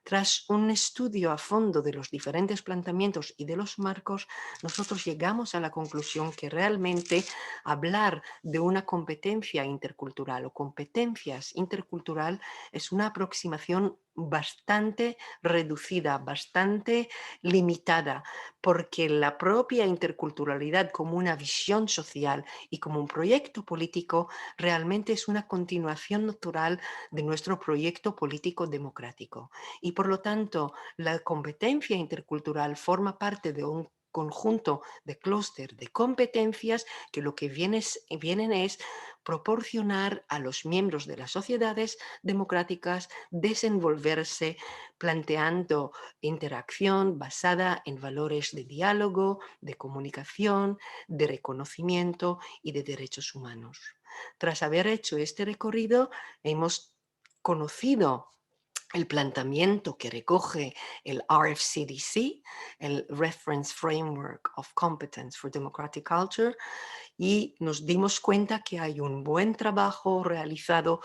Tras un estudio a fondo de los diferentes planteamientos y de los marcos, nosotros llegamos a la conclusión que realmente hablar de una competencia intercultural o competencias intercultural es una aproximación bastante reducida, bastante limitada, porque la propia interculturalidad como una visión social y como un proyecto político realmente es una continuación natural de nuestro proyecto político democrático. Y por lo tanto, la competencia intercultural forma parte de un conjunto de clúster de competencias que lo que vienen es proporcionar a los miembros de las sociedades democráticas desenvolverse planteando interacción basada en valores de diálogo, de comunicación, de reconocimiento y de derechos humanos. Tras haber hecho este recorrido, hemos conocido el planteamiento que recoge el RFCDC, el Reference Framework of Competence for Democratic Culture, y nos dimos cuenta que hay un buen trabajo realizado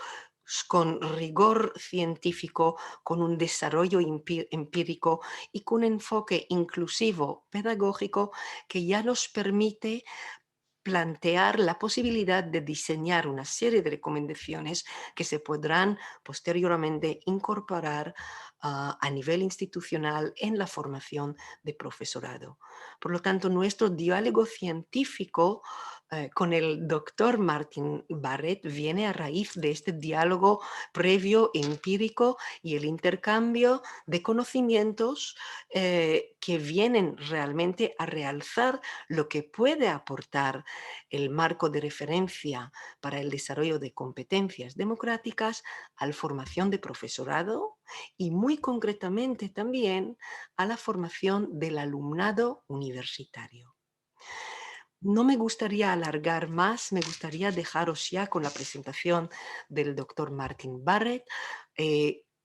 con rigor científico, con un desarrollo empírico y con un enfoque inclusivo pedagógico que ya nos permite plantear la posibilidad de diseñar una serie de recomendaciones que se podrán posteriormente incorporar a nivel institucional en la formación de profesorado. Por lo tanto, nuestro diálogo científico con el doctor MARTYN BARRETT viene a raíz de este diálogo previo empírico y el intercambio de conocimientos que vienen realmente a realzar lo que puede aportar el marco de referencia para el desarrollo de competencias democráticas a la formación de profesorado y muy concretamente también a la formación del alumnado universitario. No me gustaría alargar más, me gustaría dejaros ya con la presentación del doctor MARTYN BARRETT.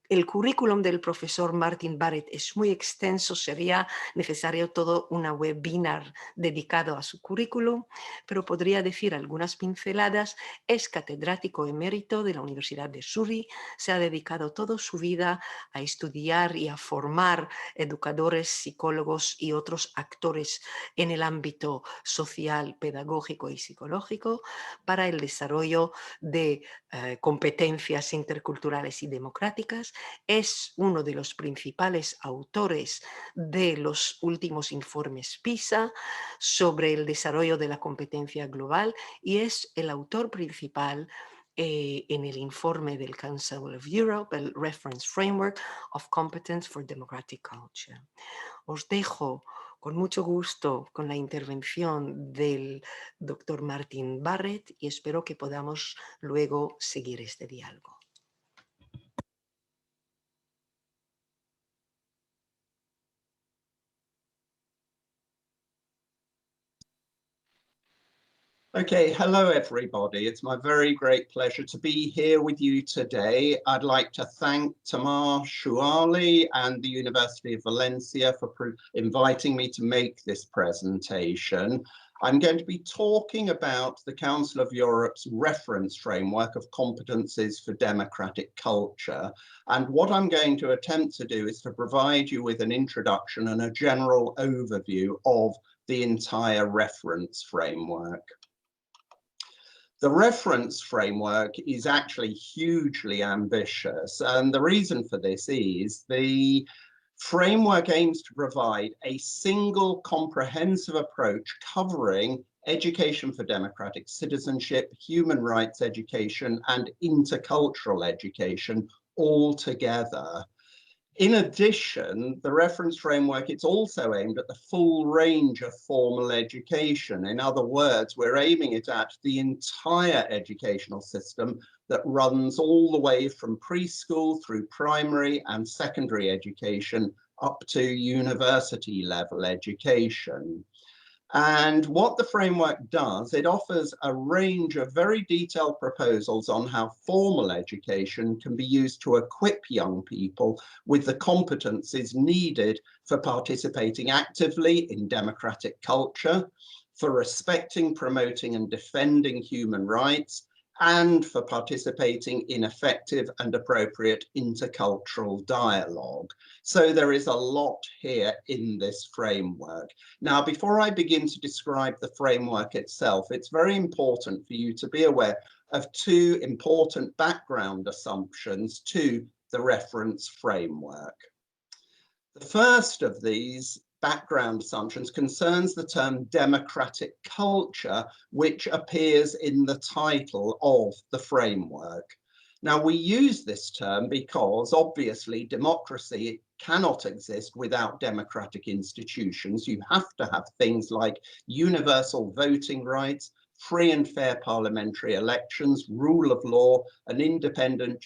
El currículum del profesor MARTYN BARRETT es muy extenso, sería necesario todo un webinar dedicado a su currículum, pero podría decir algunas pinceladas. Es catedrático emérito de la Universidad de Surrey, se ha dedicado toda su vida a estudiar y a formar educadores, psicólogos y otros actores en el ámbito social, pedagógico y psicológico para el desarrollo de competencias interculturales y democráticas. Es uno de los principales autores de los últimos informes PISA sobre el desarrollo de la competencia global y es el autor principal en el informe del Council of Europe, el Reference Framework of Competence for Democratic Culture. Os dejo con mucho gusto con la intervención del doctor MARTYN BARRETT y espero que podamos luego seguir este diálogo. Okay, hello everybody. It's my very great pleasure to be here with you today. I'd like to thank Tamar Shuali and the University of Valencia for inviting me to make this presentation. I'm going to be talking about the Council of Europe's reference framework of competences for democratic culture. And what I'm going to attempt to do is to provide you with an introduction and a general overview of the entire reference framework. The reference framework is actually hugely ambitious, and the reason for this is the framework aims to provide a single comprehensive approach covering education for democratic citizenship, human rights education, and intercultural education all together. In addition, the reference framework, it's also aimed at the full range of formal education. In other words, we're aiming it at the entire educational system that runs all the way from preschool through primary and secondary education up to university level education. And what the framework does, it offers a range of very detailed proposals on how formal education can be used to equip young people with the competencies needed for participating actively in democratic culture, for respecting, promoting, and defending human rights, and for participating in effective and appropriate intercultural dialogue. So there is a lot here in this framework. Now, before I begin to describe the framework itself, it's very important for you to be aware of two important background assumptions to the reference framework. The first of these background assumptions concerns the term democratic culture, which appears in the title of the framework. Now, we use this term because obviously democracy cannot exist without democratic institutions. You have to have things like universal voting rights, free and fair parliamentary elections, rule of law, an independent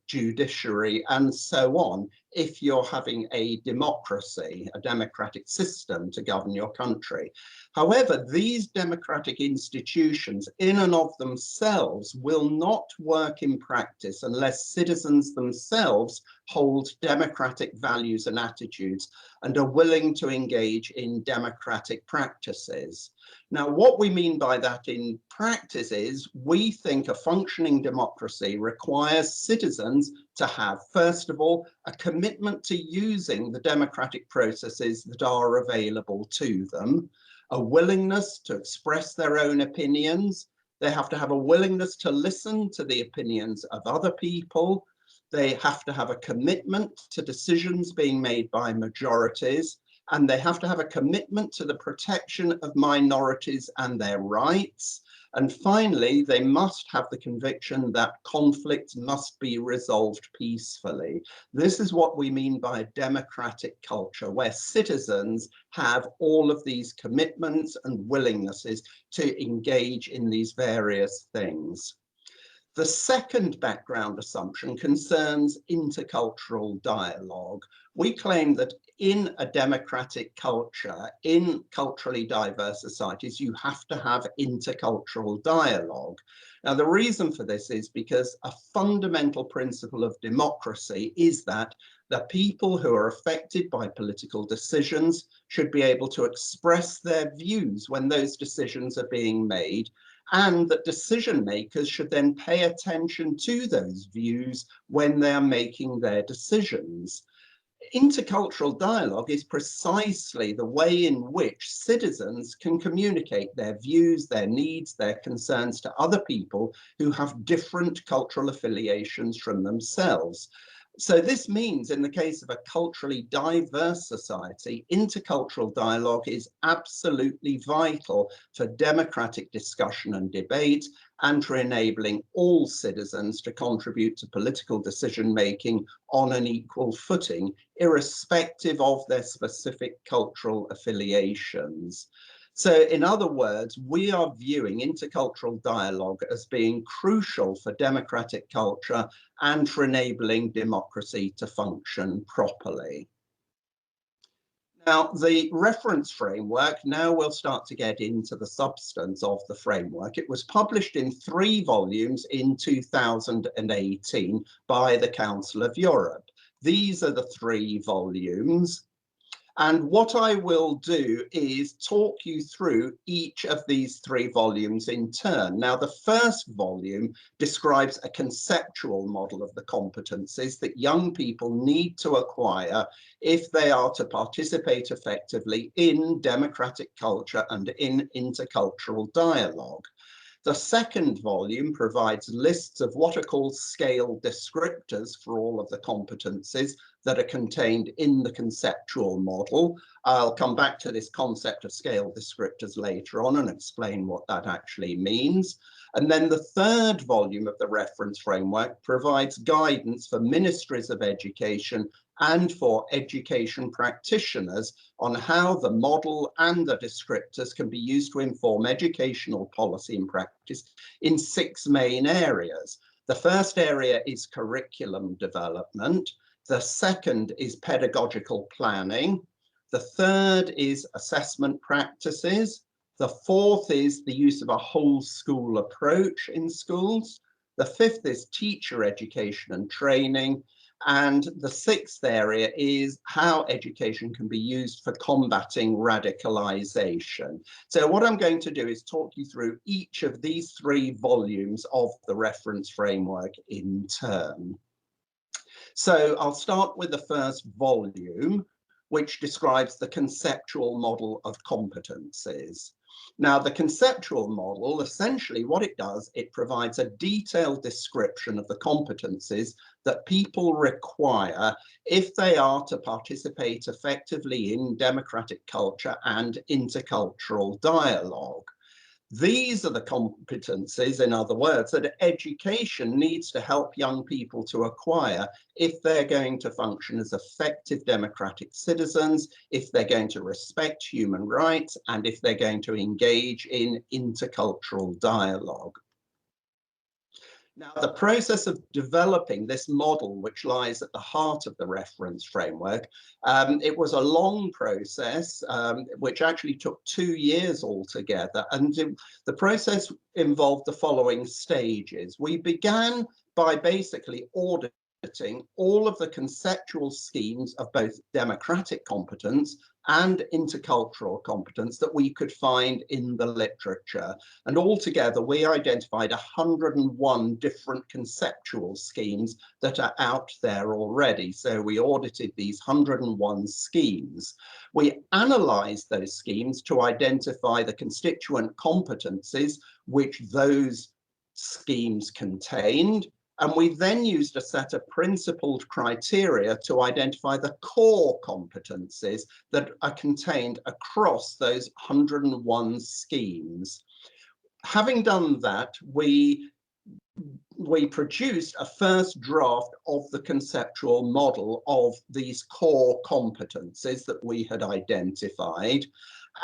judiciary, and so on, if you're having a democracy, a democratic system to govern your country. However, these democratic institutions in and of themselves will not work in practice unless citizens themselves hold democratic values and attitudes and are willing to engage in democratic practices. Now, what we mean by that in practice is we think a functioning democracy requires citizens to have, first of all, a commitment to using the democratic processes that are available to them, a willingness to express their own opinions. They have to have a willingness to listen to the opinions of other people. They have to have a commitment to decisions being made by majorities, and they have to have a commitment to the protection of minorities and their rights. And finally, they must have the conviction that conflicts must be resolved peacefully. This is what we mean by a democratic culture, where citizens have all of these commitments and willingnesses to engage in these various things. The second background assumption concerns intercultural dialogue. We claim that in a democratic culture, in culturally diverse societies, you have to have intercultural dialogue. Now, the reason for this is because a fundamental principle of democracy is that the people who are affected by political decisions should be able to express their views when those decisions are being made, and that decision makers should then pay attention to those views when they are making their decisions. Intercultural dialogue is precisely the way in which citizens can communicate their views, their needs, their concerns to other people who have different cultural affiliations from themselves. So this means in the case of a culturally diverse society, intercultural dialogue is absolutely vital for democratic discussion and debate, and for enabling all citizens to contribute to political decision-making on an equal footing, irrespective of their specific cultural affiliations. So in other words, we are viewing intercultural dialogue as being crucial for democratic culture and for enabling democracy to function properly. Now, the reference framework, now we'll start to get into the substance of the framework. It was published in 3 volumes in 2018 by the Council of Europe. These are the 3 volumes. And what I will do is talk you through each of these 3 volumes in turn. Now, the first volume describes a conceptual model of the competencies that young people need to acquire if they are to participate effectively in democratic culture and in intercultural dialogue. The second volume provides lists of what are called scale descriptors for all of the competencies that are contained in the conceptual model. I'll come back to this concept of scale descriptors later on and explain what that actually means. And then the third volume of the reference framework provides guidance for ministries of education and for education practitioners on how the model and the descriptors can be used to inform educational policy and practice in 6 main areas. The first area is curriculum development. The second is pedagogical planning. The third is assessment practices. The fourth is the use of a whole school approach in schools. The fifth is teacher education and training. And the sixth area is how education can be used for combating radicalization. So what I'm going to do is talk you through each of these 3 volumes of the reference framework in turn. So I'll start with the first volume, which describes the conceptual model of competences. Now, the conceptual model, essentially what it does, it provides a detailed description of the competencies that people require if they are to participate effectively in democratic culture and intercultural dialogue. These are the competencies, in other words, that education needs to help young people to acquire if they're going to function as effective democratic citizens, if they're going to respect human rights, and if they're going to engage in intercultural dialogue. Now, the process of developing this model, which lies at the heart of the reference framework, it was a long process, which actually took 2 years altogether. And the process involved the following stages. We began by basically auditing all of the conceptual schemes of both democratic competence and intercultural competence that we could find in the literature. And altogether, we identified 101 different conceptual schemes that are out there already. So we audited these 101 schemes. We analysed those schemes to identify the constituent competencies which those schemes contained. And we then used a set of principled criteria to identify the core competencies that are contained across those 101 schemes. Having done that, we produced a first draft of the conceptual model of these core competencies that we had identified.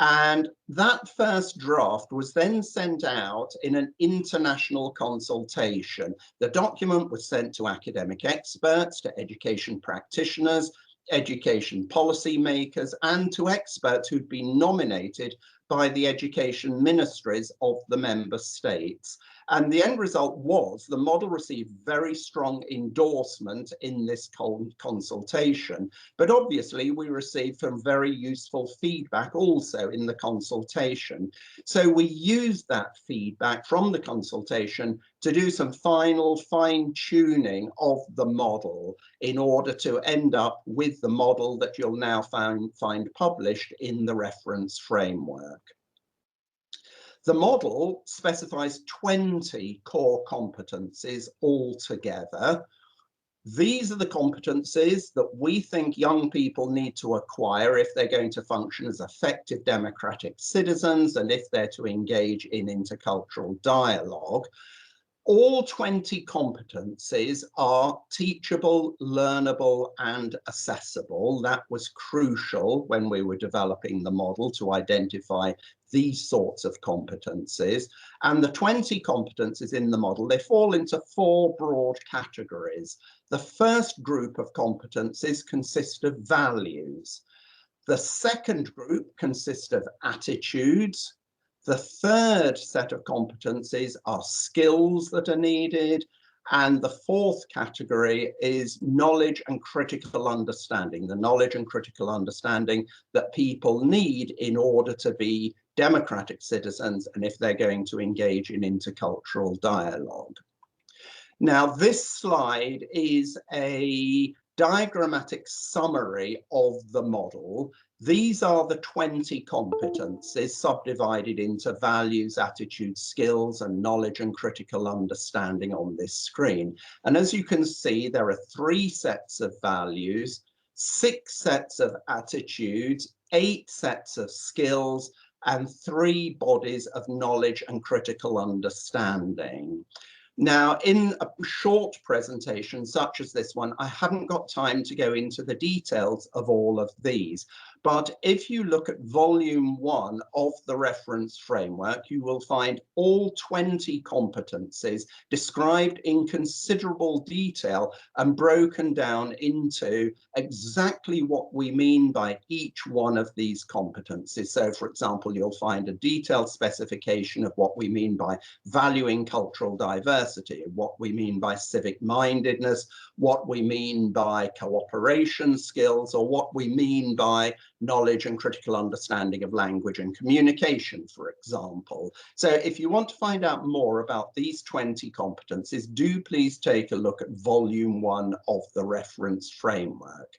And that first draft was then sent out in an international consultation. The document was sent to academic experts, to education practitioners, education policymakers, and to experts who'd been nominated by the education ministries of the member states. And the end result was the model received very strong endorsement in this consultation. But obviously, we received some very useful feedback also in the consultation. So we used that feedback from the consultation to do some final fine-tuning of the model in order to end up with the model that you'll now find published in the reference framework. The model specifies 20 core competencies altogether. These are the competencies that we think young people need to acquire if they're going to function as effective democratic citizens and if they're to engage in intercultural dialogue. All 20 competencies are teachable, learnable, and accessible. That was crucial when we were developing the model to identify these sorts of competencies. And the 20 competencies in the model, they fall into 4 broad categories. The first group of competencies consist of values. The second group consists of attitudes. The third set of competencies are skills that are needed. And the fourth category is knowledge and critical understanding, the knowledge and critical understanding that people need in order to be democratic citizens and if they're going to engage in intercultural dialogue. Now, this slide is a diagrammatic summary of the model. These are the 20 competencies subdivided into values, attitudes, skills, and knowledge and critical understanding on this screen. And as you can see, there are 3 sets of values, 6 sets of attitudes, 8 sets of skills, and 3 bodies of knowledge and critical understanding. Now, in a short presentation such as this one, I haven't got time to go into the details of all of these, But if you look at volume 1 of the reference framework, you will find all 20 competencies described in considerable detail and broken down into exactly what we mean by each one of these competencies. So, for example, you'll find a detailed specification of what we mean by valuing cultural diversity, what we mean by civic-mindedness, what we mean by cooperation skills, or what we mean by knowledge and critical understanding of language and communication, for example. So if you want to find out more about these 20 competencies, do please take a look at volume 1 of the reference framework.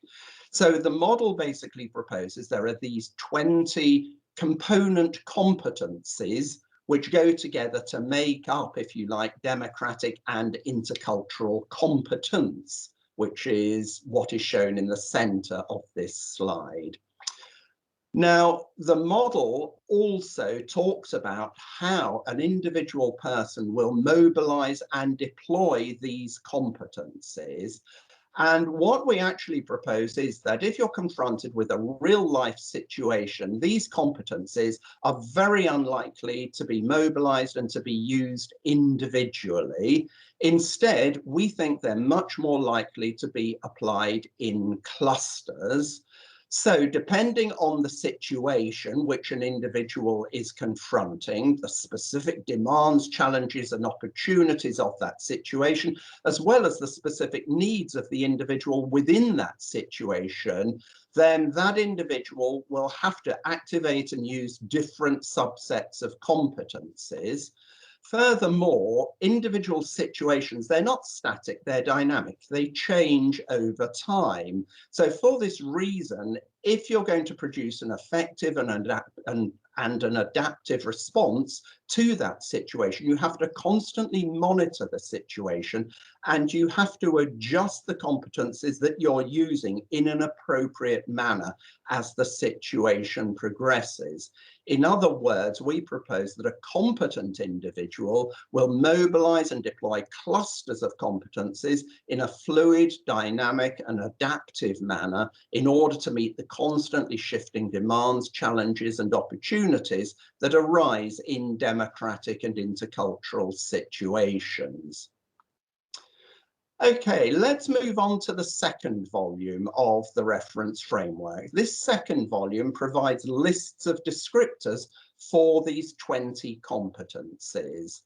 So the model basically proposes there are these 20 component competencies which go together to make up, if you like, democratic and intercultural competence, which is what is shown in the center of this slide. Now, the model also talks about how an individual person will mobilize and deploy these competencies. And what we actually propose is that if you're confronted with a real life situation, these competencies are very unlikely to be mobilized and to be used individually. Instead, we think they're much more likely to be applied in clusters. So depending on the situation which an individual is confronting, the specific demands, challenges and opportunities of that situation, as well as the specific needs of the individual within that situation, then that individual will have to activate and use different subsets of competencies. Furthermore, individual situations, they're not static, they're dynamic, they change over time. So for this reason, if you're going to produce an effective and an adaptive response to that situation, you have to constantly monitor the situation and you have to adjust the competencies that you're using in an appropriate manner as the situation progresses. In other words, we propose that a competent individual will mobilize and deploy clusters of competencies in a fluid, dynamic, and adaptive manner in order to meet the constantly shifting demands, challenges, and opportunities that arise in democratic and intercultural situations. Okay, let's move on to the second volume of the reference framework. This second volume provides lists of descriptors for these 20 competencies.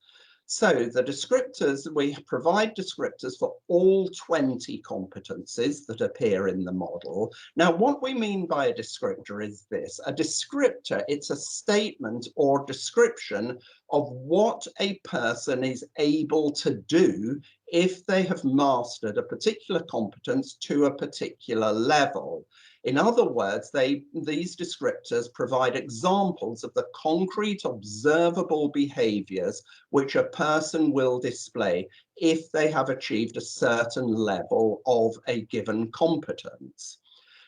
So the descriptors, we provide descriptors for all 20 competencies that appear in the model. Now, what we mean by a descriptor is this. A descriptor, it's a statement or description of what a person is able to do if they have mastered a particular competence to a particular level. In other words, these descriptors provide examples of the concrete observable behaviors which a person will display if they have achieved a certain level of a given competence.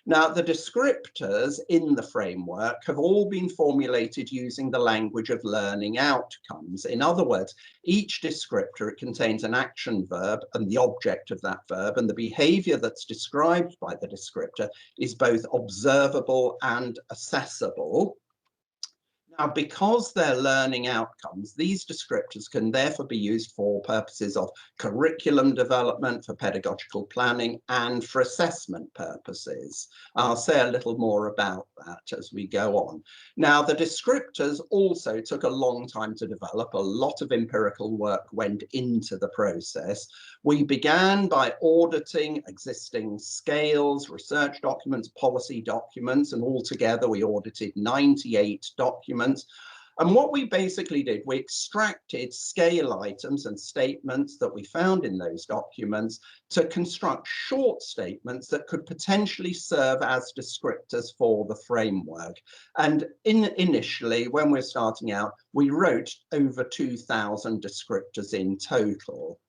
Now, the descriptors in the framework have all been formulated using the language of learning outcomes. In other words, each descriptor contains an action verb and the object of that verb, and the behavior that's described by the descriptor is both observable and assessable. Now, because they're learning outcomes, these descriptors can therefore be used for purposes of curriculum development, for pedagogical planning, and for assessment purposes. I'll say a little more about that as we go on. Now, the descriptors also took a long time to develop. A lot of empirical work went into the process. We began by auditing existing scales, research documents, policy documents, and altogether we audited 98 documents. And what we basically did, we extracted scale items and statements that we found in those documents to construct short statements that could potentially serve as descriptors for the framework. And initially, when we're starting out, we wrote over 2,000 descriptors in total.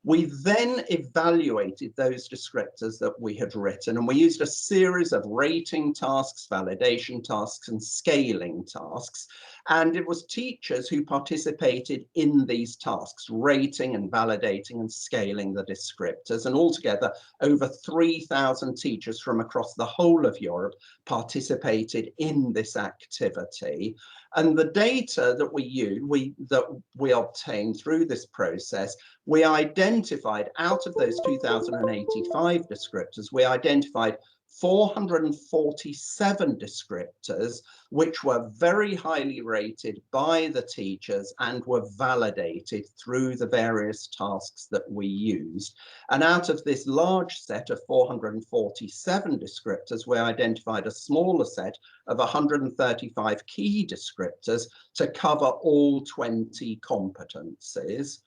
We then evaluated those descriptors that we had written, and we used a series of rating tasks, validation tasks, and scaling tasks. And it was teachers who participated in these tasks, rating and validating and scaling the descriptors. And altogether, over 3,000 teachers from across the whole of Europe participated in this activity. And the data that we obtained through this process, we identified, out of those 2,085 descriptors, we identified 447 descriptors which were very highly rated by the teachers and were validated through the various tasks that we used. And out of this large set of 447 descriptors, we identified a smaller set of 135 key descriptors to cover all 20 competencies.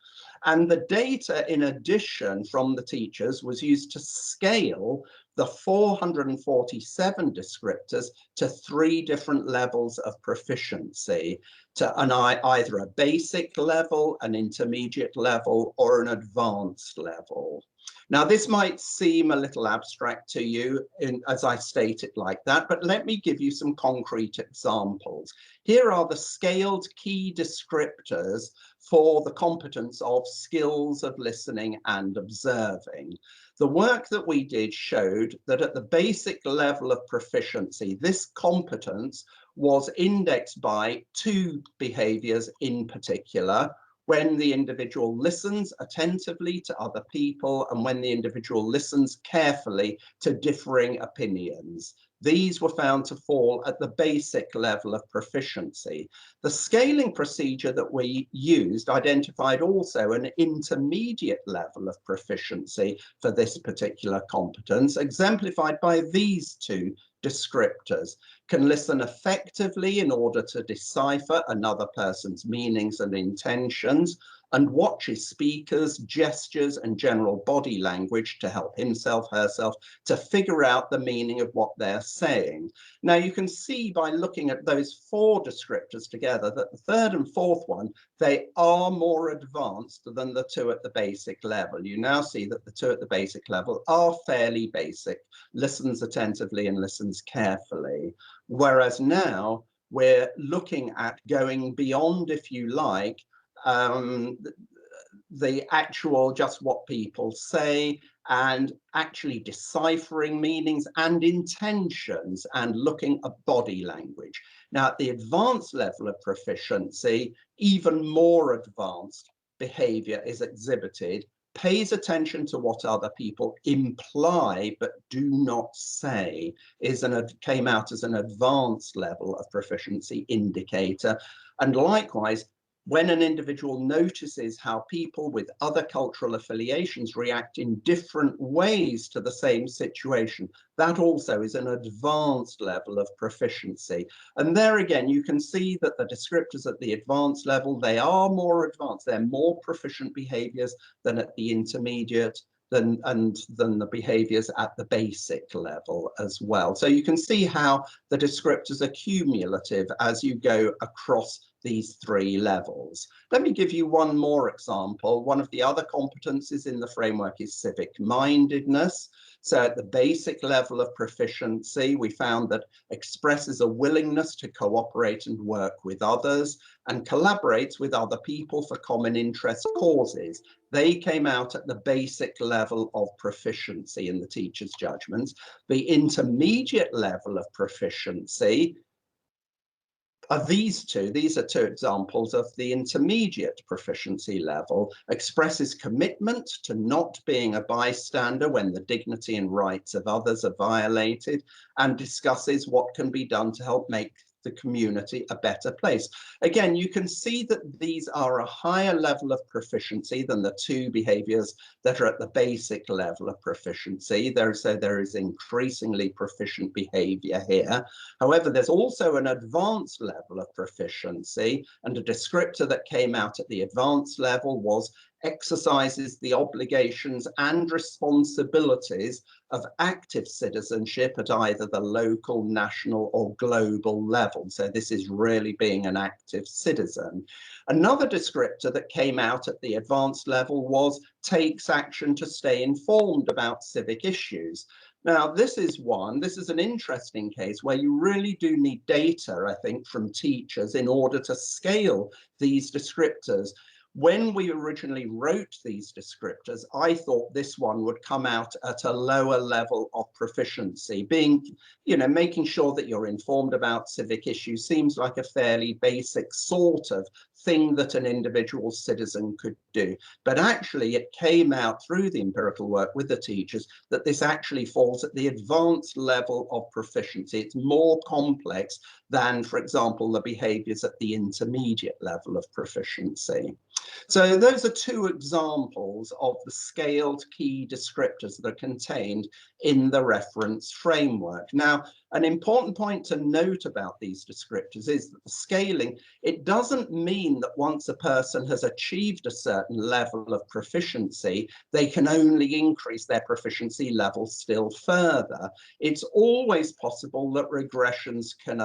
And the data, in addition, from the teachers was used to scale the 447 descriptors to 3 different levels of proficiency, to either a basic level, an intermediate level, or an advanced level. Now, this might seem a little abstract to you as I state it like that, but let me give you some concrete examples. Here are the scaled key descriptors for the competence of skills of listening and observing. The work that we did showed that at the basic level of proficiency, this competence was indexed by 2 behaviors in particular: when the individual listens attentively to other people and when the individual listens carefully to differing opinions. These were found to fall at the basic level of proficiency. The scaling procedure that we used identified also an intermediate level of proficiency for this particular competence, exemplified by these 2 descriptors: can listen effectively in order to decipher another person's meanings and intentions, and watches speakers, gestures, and general body language to help himself, herself, to figure out the meaning of what they're saying. Now, you can see by looking at those 4 descriptors together that the 3rd and 4th one, they are more advanced than the 2 at the basic level. You now see that the 2 at the basic level are fairly basic, listens attentively and listens carefully. Whereas now we're looking at going beyond, if you like, the actual just what people say, and actually deciphering meanings and intentions and looking at body language. Now, at the advanced level of proficiency, even more advanced behavior is exhibited, pays attention to what other people imply but do not say, came out as an advanced level of proficiency indicator. And likewise, when an individual notices how people with other cultural affiliations react in different ways to the same situation, that also is an advanced level of proficiency. And there again, you can see that the descriptors at the advanced level, they are more advanced. They're more proficient behaviors than at the intermediate, than the behaviors at the basic level as well. So you can see how the descriptors are cumulative as you go across these 3 levels. Let me give you one more example. One of the other competencies in the framework is civic mindedness. So at the basic level of proficiency, we found that expresses a willingness to cooperate and work with others and collaborates with other people for common interest causes. They came out at the basic level of proficiency in the teacher's judgments. The intermediate level of proficiency are these 2. These are 2 examples of the intermediate proficiency level: expresses commitment to not being a bystander when the dignity and rights of others are violated, and discusses what can be done to help make the community a better place. Again, you can see that these are a higher level of proficiency than the 2 behaviors that are at the basic level of proficiency. So there is increasingly proficient behavior here. However, there's also an advanced level of proficiency, and a descriptor that came out at the advanced level was exercises the obligations and responsibilities of active citizenship at either the local, national or global level. So this is really being an active citizen. Another descriptor that came out at the advanced level was takes action to stay informed about civic issues. Now, this is an interesting case where you really do need data, I think, from teachers in order to scale these descriptors. When we originally wrote these descriptors, I thought this one would come out at a lower level of proficiency. Being, making sure that you're informed about civic issues seems like a fairly basic sort of thing that an individual citizen could do. But actually, it came out through the empirical work with the teachers that this actually falls at the advanced level of proficiency. It's more complex than, for example, the behaviors at the intermediate level of proficiency. So those are two examples of the scaled key descriptors that are contained in the reference framework. Now, an important point to note about these descriptors is that the scaling, it doesn't mean that once a person has achieved a certain level of proficiency, they can only increase their proficiency level still further. It's always possible that regressions can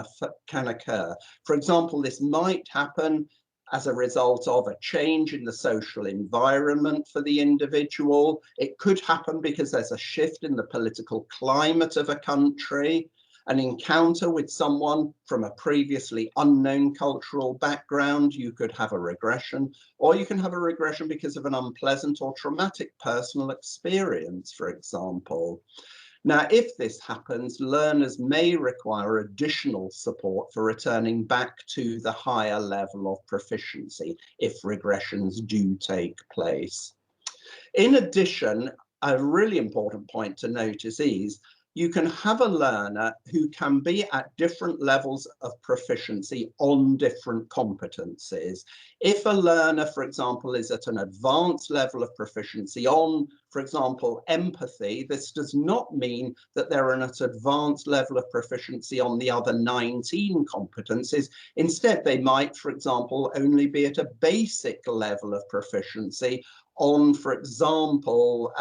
occur. For example, this might happen as a result of a change in the social environment for the individual. It could happen because there's a shift in the political climate of a country, an encounter with someone from a previously unknown cultural background. You could have a regression, or you can have a regression because of an unpleasant or traumatic personal experience, for example. Now, if this happens, learners may require additional support for returning back to the higher level of proficiency if regressions do take place. In addition, a really important point to notice is you can have a learner who can be at different levels of proficiency on different competencies. If a learner, for example, is at an advanced level of proficiency on, for example, empathy, this does not mean that they're at an advanced level of proficiency on the other 19 competencies. Instead, they might, for example, only be at a basic level of proficiency on, for example,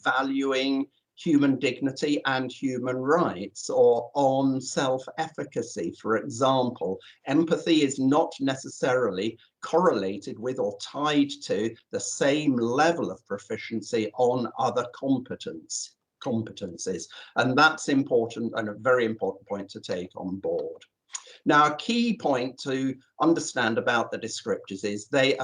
valuing human dignity and human rights, or on self-efficacy, for example. Empathy is not necessarily correlated with or tied to the same level of proficiency on other competencies. And that's important, and a very important point to take on board. Now, a key point to understand about the descriptors is they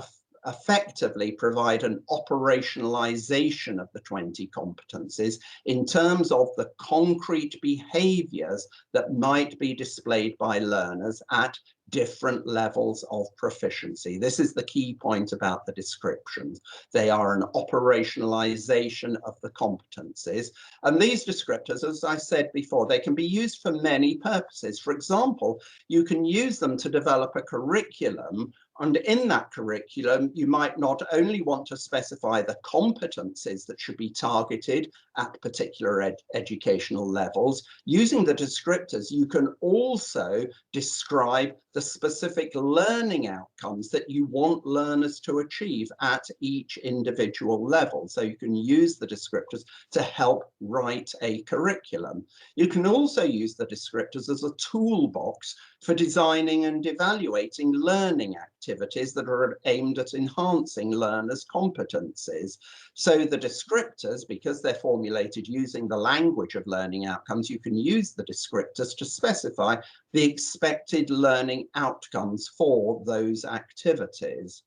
effectively provide an operationalization of the 20 competencies in terms of the concrete behaviors that might be displayed by learners at different levels of proficiency. This is the key point about the descriptions. They are an operationalization of the competencies. And these descriptors, as I said before, they can be used for many purposes. For example, you can use them to develop a curriculum, and in that curriculum, you might not only want to specify the competencies that should be targeted at particular educational levels. Using the descriptors, you can also describe the specific learning outcomes that you want learners to achieve at each individual level. So you can use the descriptors to help write a curriculum. You can also use the descriptors as a toolbox for designing and evaluating learning activities that are aimed at enhancing learners' competencies. So the descriptors, because they're formulated using the language of learning outcomes, you can use the descriptors to specify the expected learning outcomes for those activities.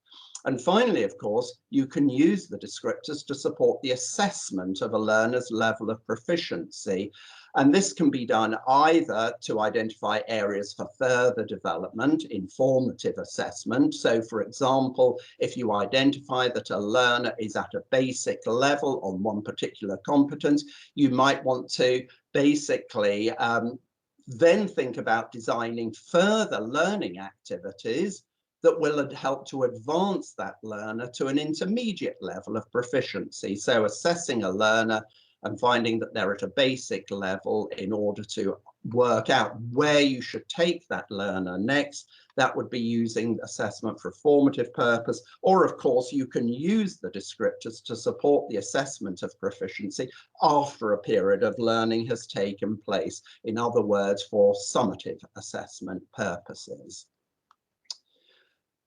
And finally, of course, you can use the descriptors to support the assessment of a learner's level of proficiency. And this can be done either to identify areas for further development, informative assessment. So, for example, if you identify that a learner is at a basic level on one particular competence, you might want to basically then think about designing further learning activities that will help to advance that learner to an intermediate level of proficiency. So assessing a learner and finding that they're at a basic level in order to work out where you should take that learner next. That would be using assessment for a formative purpose, or of course you can use the descriptors to support the assessment of proficiency after a period of learning has taken place. In other words, for summative assessment purposes.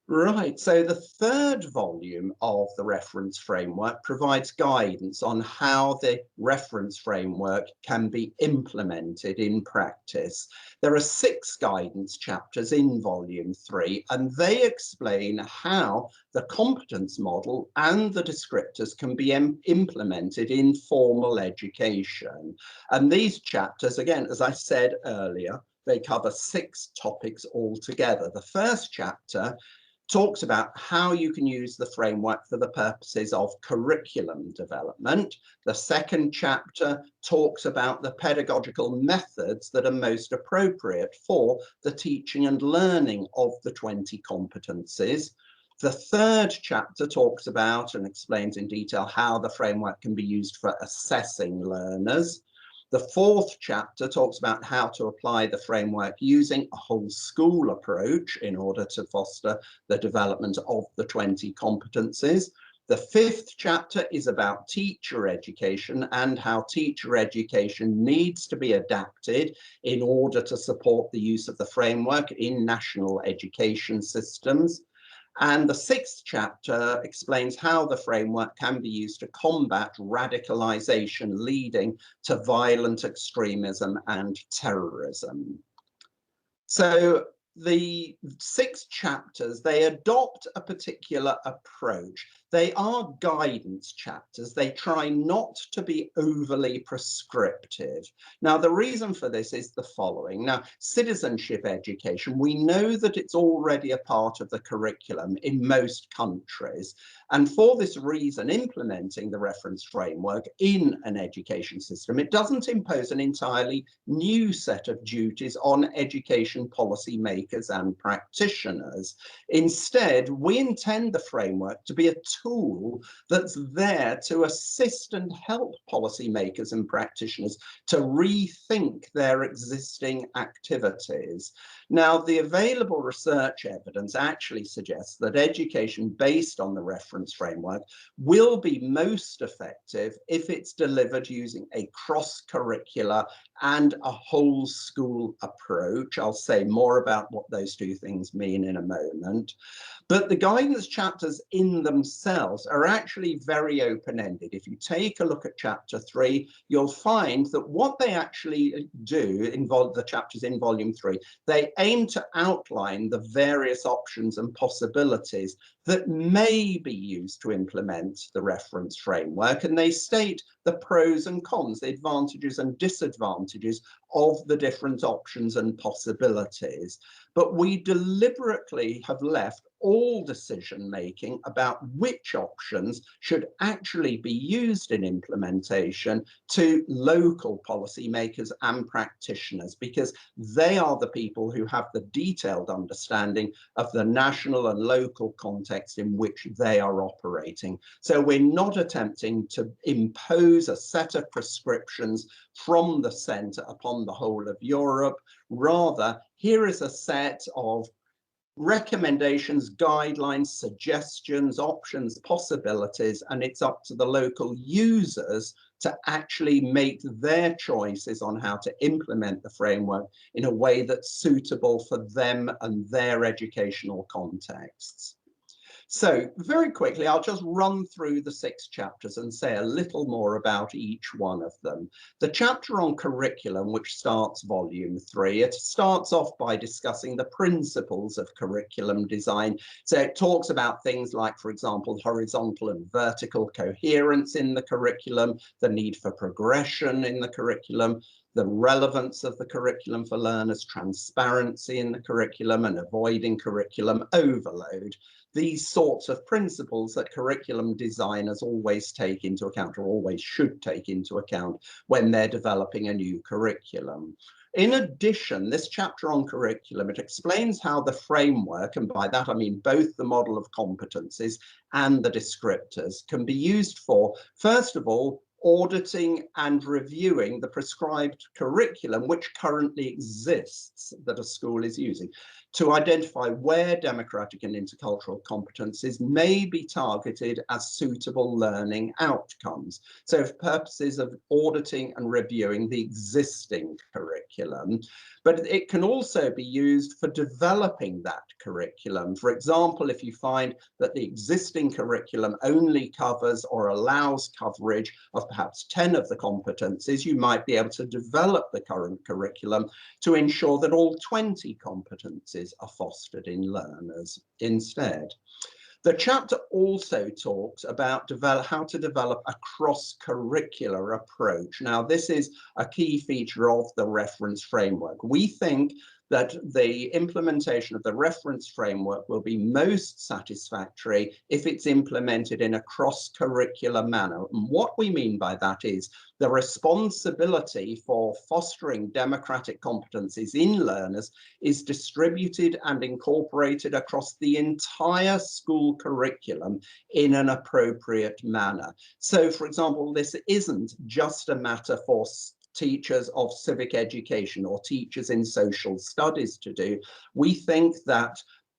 Right, so the third volume of the reference framework provides guidance on how the reference framework can be implemented in practice. There are 6 guidance chapters in volume 3, and they explain how the competence model and the descriptors can be implemented in formal education. And these chapters, again, as I said earlier, they cover 6 topics altogether. The first chapter talks about how you can use the framework for the purposes of curriculum development. The second chapter talks about the pedagogical methods that are most appropriate for the teaching and learning of the 20 competencies. The third chapter talks about and explains in detail how the framework can be used for assessing learners. The fourth chapter talks about how to apply the framework using a whole school approach in order to foster the development of the 20 competencies. The fifth chapter is about teacher education and how teacher education needs to be adapted in order to support the use of the framework in national education systems. And the 6th chapter explains how the framework can be used to combat radicalization leading to violent extremism and terrorism. So the 6 chapters, they adopt a particular approach. They are guidance chapters. They try not to be overly prescriptive. Now, the reason for this is the following. Now, citizenship education, we know that it's already a part of the curriculum in most countries. And for this reason, implementing the reference framework in an education system, it doesn't impose an entirely new set of duties on education policy makers and practitioners. Instead, we intend the framework to be a tool that's there to assist and help policymakers and practitioners to rethink their existing activities. Now, the available research evidence actually suggests that education based on the reference framework will be most effective if it's delivered using a cross-curricular and a whole school approach. I'll say more about what those 2 things mean in a moment. But the guidance chapters in themselves are actually very open-ended. If you take a look at chapter 3, you'll find that what they actually do involve the chapters in volume 3. They aim to outline the various options and possibilities that may be used to implement the reference framework, and they state the pros and cons, the advantages and disadvantages of the different options and possibilities. But we deliberately have left all decision making about which options should actually be used in implementation to local policymakers and practitioners, because they are the people who have the detailed understanding of the national and local context in which they are operating. So we're not attempting to impose a set of prescriptions from the centre upon the whole of Europe. Rather, here is a set of recommendations, guidelines, suggestions, options, possibilities, and it's up to the local users to actually make their choices on how to implement the framework in a way that's suitable for them and their educational contexts. So very quickly, I'll just run through the 6 chapters and say a little more about each one of them. The chapter on curriculum, which starts volume 3, it starts off by discussing the principles of curriculum design. So it talks about things like, for example, horizontal and vertical coherence in the curriculum, the need for progression in the curriculum, the relevance of the curriculum for learners, transparency in the curriculum, and avoiding curriculum overload. These sorts of principles that curriculum designers always take into account, or always should take into account, when they're developing a new curriculum. In addition, this chapter on curriculum, it explains how the framework, and by that I mean both the model of competences and the descriptors, can be used for, first of all, auditing and reviewing the prescribed curriculum which currently exists that a school is using, to identify where democratic and intercultural competencies may be targeted as suitable learning outcomes. So for purposes of auditing and reviewing the existing curriculum, but it can also be used for developing that curriculum. For example, if you find that the existing curriculum only covers or allows coverage of perhaps 10 of the competencies, you might be able to develop the current curriculum to ensure that all 20 competencies are fostered in learners instead. The chapter also talks about how to develop a cross-curricular approach. Now, this is a key feature of the reference framework. We think that the implementation of the reference framework will be most satisfactory if it's implemented in a cross-curricular manner. And what we mean by that is the responsibility for fostering democratic competencies in learners is distributed and incorporated across the entire school curriculum in an appropriate manner. So, for example, this isn't just a matter for teachers of civic education or teachers in social studies to do. We think that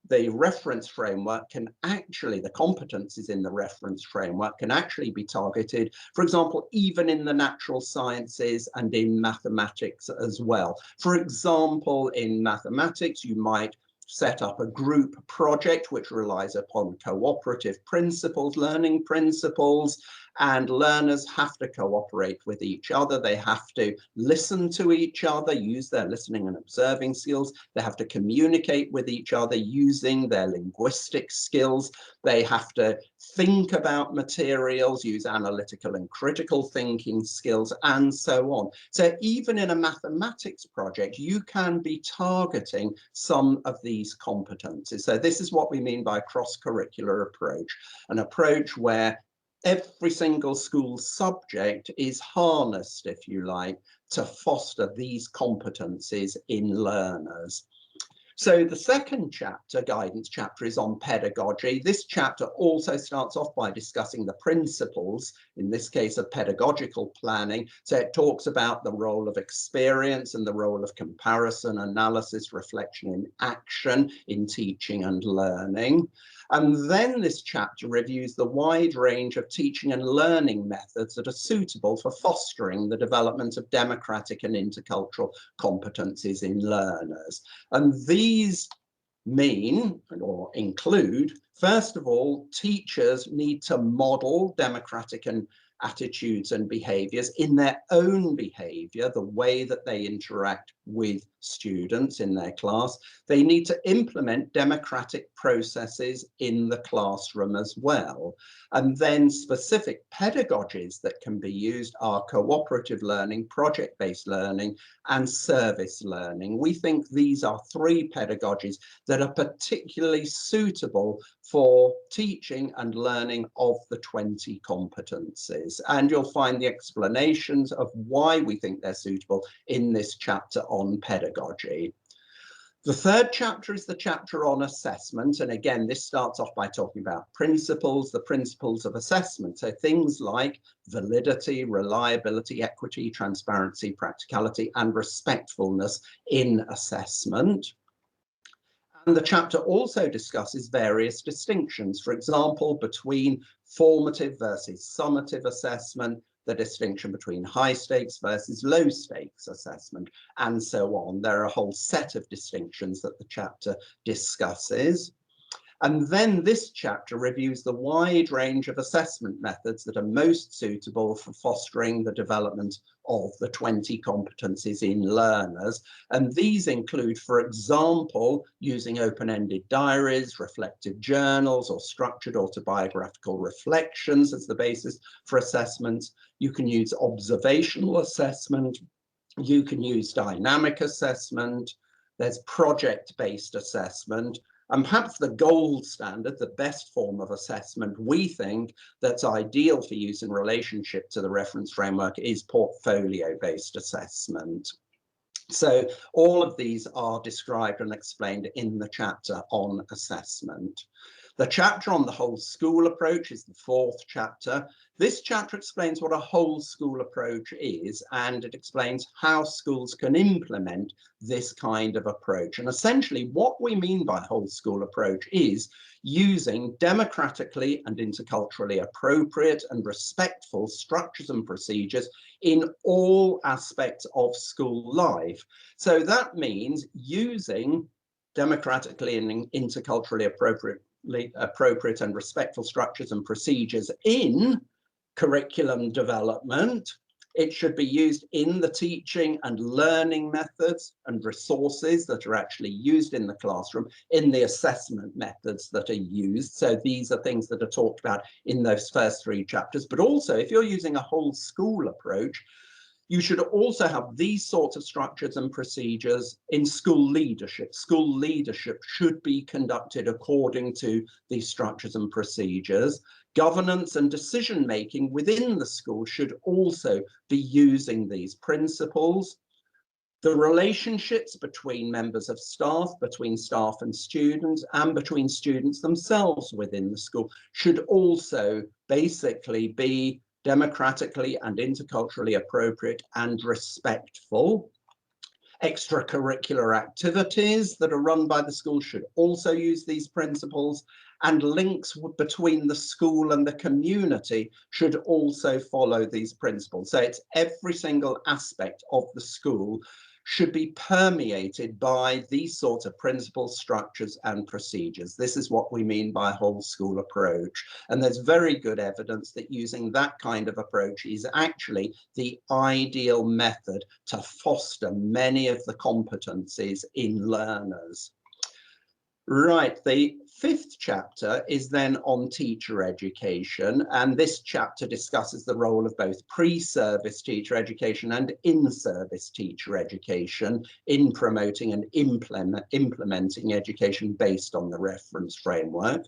the reference framework can actually, the competencies in the reference framework can actually be targeted, for example, even in the natural sciences and in mathematics as well. For example, in mathematics, you might set up a group project which relies upon cooperative principles, learning principles, and learners have to cooperate with each other. They have to listen to each other, use their listening and observing skills. They have to communicate with each other using their linguistic skills. They have to think about materials, use analytical and critical thinking skills, and so on. So even in a mathematics project, you can be targeting some of these competencies. So this is what we mean by a cross-curricular approach, an approach where every single school subject is harnessed, if you like, to foster these competencies in learners. So the second chapter, guidance chapter, is on pedagogy. This chapter also starts off by discussing the principles, in this case of pedagogical planning. So it talks about the role of experience and the role of comparison, analysis, reflection, and action in teaching and learning. And then this chapter reviews the wide range of teaching and learning methods that are suitable for fostering the development of democratic and intercultural competencies in learners. And these mean or include, first of all, teachers need to model democratic and attitudes and behaviors in their own behavior, the way that they interact with students in their class. They need to implement democratic processes in the classroom as well. And then specific pedagogies that can be used are cooperative learning, project-based learning, and service learning. We think these are three pedagogies that are particularly suitable for teaching and learning of the 20 competencies. And you'll find the explanations of why we think they're suitable in this chapter on pedagogy. The third chapter is the chapter on assessment. And again, this starts off by talking about principles, the principles of assessment. So things like validity, reliability, equity, transparency, practicality, and respectfulness in assessment. And the chapter also discusses various distinctions, for example, between formative versus summative assessment, the distinction between high stakes versus low stakes assessment, and so on. There are a whole set of distinctions that the chapter discusses. And then this chapter reviews the wide range of assessment methods that are most suitable for fostering the development of the 20 competencies in learners. And these include, for example, using open-ended diaries, reflective journals, or structured autobiographical reflections as the basis for assessments. You can use observational assessment. You can use dynamic assessment. There's project-based assessment. And perhaps the gold standard, the best form of assessment we think that's ideal for use in relationship to the reference framework is portfolio-based assessment. So all of these are described and explained in the chapter on assessment. The chapter on the whole school approach is the 4th chapter. This chapter explains what a whole school approach is, and it explains how schools can implement this kind of approach. And essentially what we mean by whole school approach is using democratically and interculturally appropriate and respectful structures and procedures in all aspects of school life. So that means using democratically and interculturally appropriate and respectful structures and procedures in curriculum development. It should be used in the teaching and learning methods and resources that are actually used in the classroom, in the assessment methods that are used. So these are things that are talked about in those first 3 chapters. But also, if you're using a whole school approach, you should also have these sorts of structures and procedures in school leadership. School leadership should be conducted according to these structures and procedures. Governance and decision-making within the school should also be using these principles. The relationships between members of staff, between staff and students, and between students themselves within the school should also basically be democratically and interculturally appropriate and respectful. Extracurricular activities that are run by the school should also use these principles, and links between the school and the community should also follow these principles. So it's every single aspect of the school should be permeated by these sorts of principles, structures, and procedures. This is what we mean by whole school approach. And there's very good evidence that using that kind of approach is actually the ideal method to foster many of the competencies in learners. Right, the 5th chapter is then on teacher education, and this chapter discusses the role of both pre-service teacher education and in-service teacher education in promoting and implementing education based on the reference framework.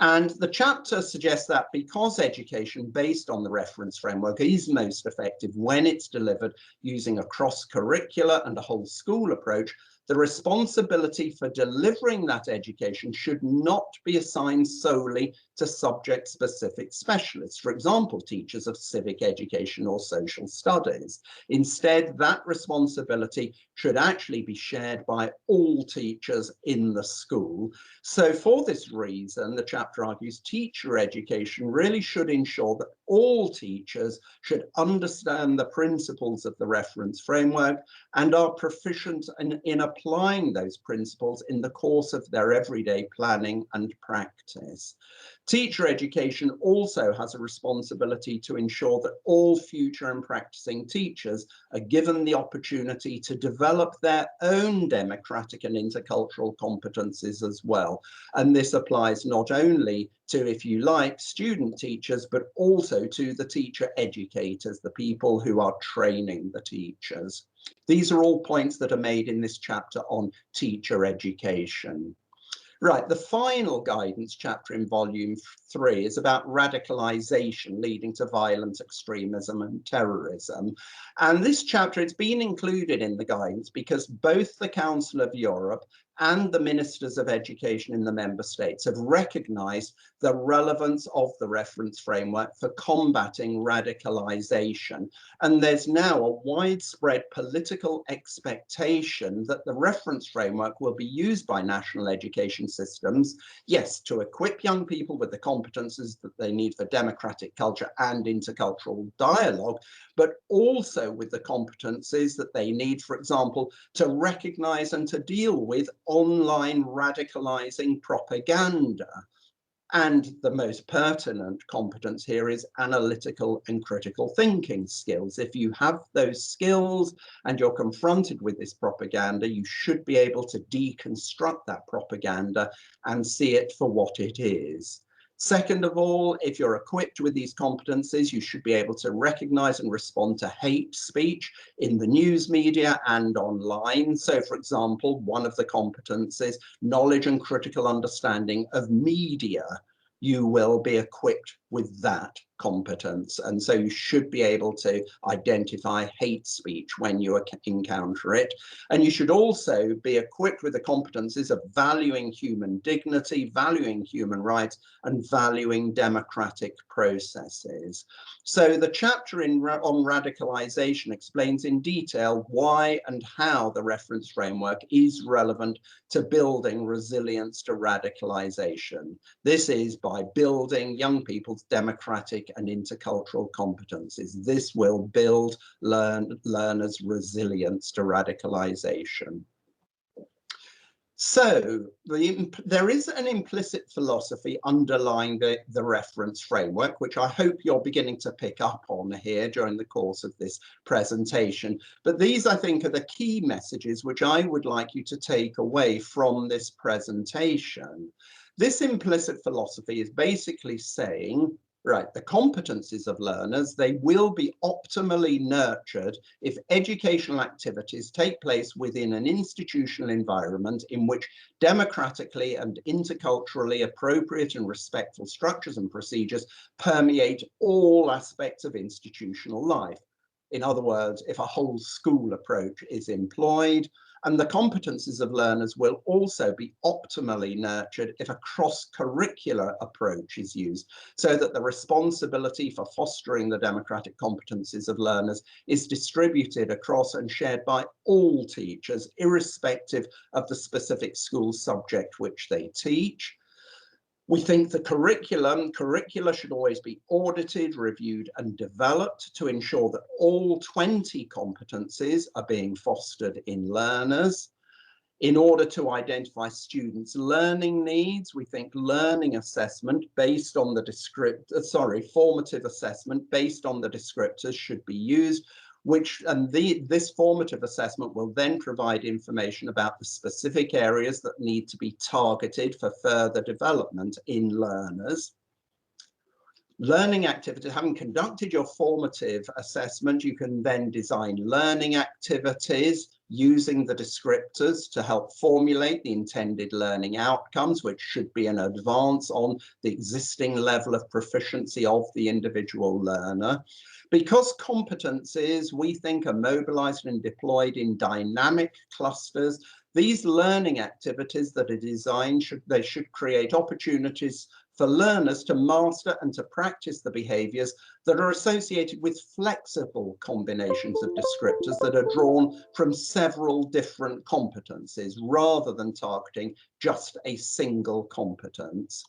And the chapter suggests that because education based on the reference framework is most effective when it's delivered using a cross-curricular and a whole school approach, the responsibility for delivering that education should not be assigned solely to subject-specific specialists, for example, teachers of civic education or social studies. Instead, that responsibility should actually be shared by all teachers in the school. So for this reason, the chapter argues teacher education really should ensure that all teachers should understand the principles of the reference framework and are proficient in applying those principles in the course of their everyday planning and practice. Teacher education also has a responsibility to ensure that all future and practicing teachers are given the opportunity to develop their own democratic and intercultural competencies as well. And this applies not only to, if you like, student teachers, but also to the teacher educators, the people who are training the teachers. These are all points that are made in this chapter on teacher education. Right, the final guidance chapter in volume 3 is about radicalization leading to violent extremism and terrorism. And this chapter, it's been included in the guidance because both the Council of Europe and the ministers of education in the member states have recognized the relevance of the reference framework for combating radicalization. And there's now a widespread political expectation that the reference framework will be used by national education systems, yes, to equip young people with the competences that they need for democratic culture and intercultural dialogue, but also with the competencies that they need, for example, to recognize and to deal with online radicalizing propaganda. And the most pertinent competence here is analytical and critical thinking skills. If you have those skills and you're confronted with this propaganda, you should be able to deconstruct that propaganda and see it for what it is. Second of all, if you're equipped with these competencies, you should be able to recognize and respond to hate speech in the news media and online. So, for example, one of the competencies, knowledge and critical understanding of media. You will be equipped with that competence. And so you should be able to identify hate speech when you encounter it. And you should also be equipped with the competencies of valuing human dignity, valuing human rights, and valuing democratic processes. So the chapter on radicalization explains in detail why and how the reference framework is relevant to building resilience to radicalization. This is by building young people's democratic and intercultural competencies. This will build learners' resilience to radicalization. So there is an implicit philosophy underlying the reference framework, which I hope you're beginning to pick up on here during the course of this presentation. But these, I think, are the key messages which I would like you to take away from this presentation. This implicit philosophy is basically saying, right, the competencies of learners, they will be optimally nurtured if educational activities take place within an institutional environment in which democratically and interculturally appropriate and respectful structures and procedures permeate all aspects of institutional life. In other words, if a whole school approach is employed, and the competencies of learners will also be optimally nurtured if a cross-curricular approach is used, so that the responsibility for fostering the democratic competencies of learners is distributed across and shared by all teachers, irrespective of the specific school subject which they teach. We think the curricula should always be audited, reviewed, and developed to ensure that all 20 competencies are being fostered in learners. In order to identify students' learning needs, we think learning assessment based on the formative assessment based on the descriptors should be used, this formative assessment will then provide information about the specific areas that need to be targeted for further development in learners. Learning activity, having conducted your formative assessment, you can then design learning activities using the descriptors to help formulate the intended learning outcomes, which should be an advance on the existing level of proficiency of the individual learner. Because competencies, we think, are mobilized and deployed in dynamic clusters, these learning activities that are designed, should create opportunities for learners to master and to practice the behaviors that are associated with flexible combinations of descriptors that are drawn from several different competencies, rather than targeting just a single competence.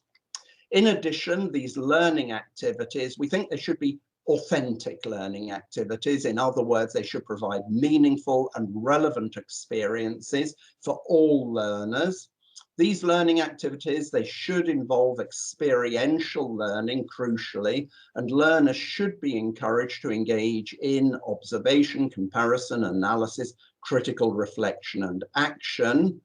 In addition, these learning activities, we think they should be authentic learning activities. In other words, they should provide meaningful and relevant experiences for all learners. These learning activities, they should involve experiential learning, crucially, and learners should be encouraged to engage in observation, comparison, analysis, critical reflection, and action.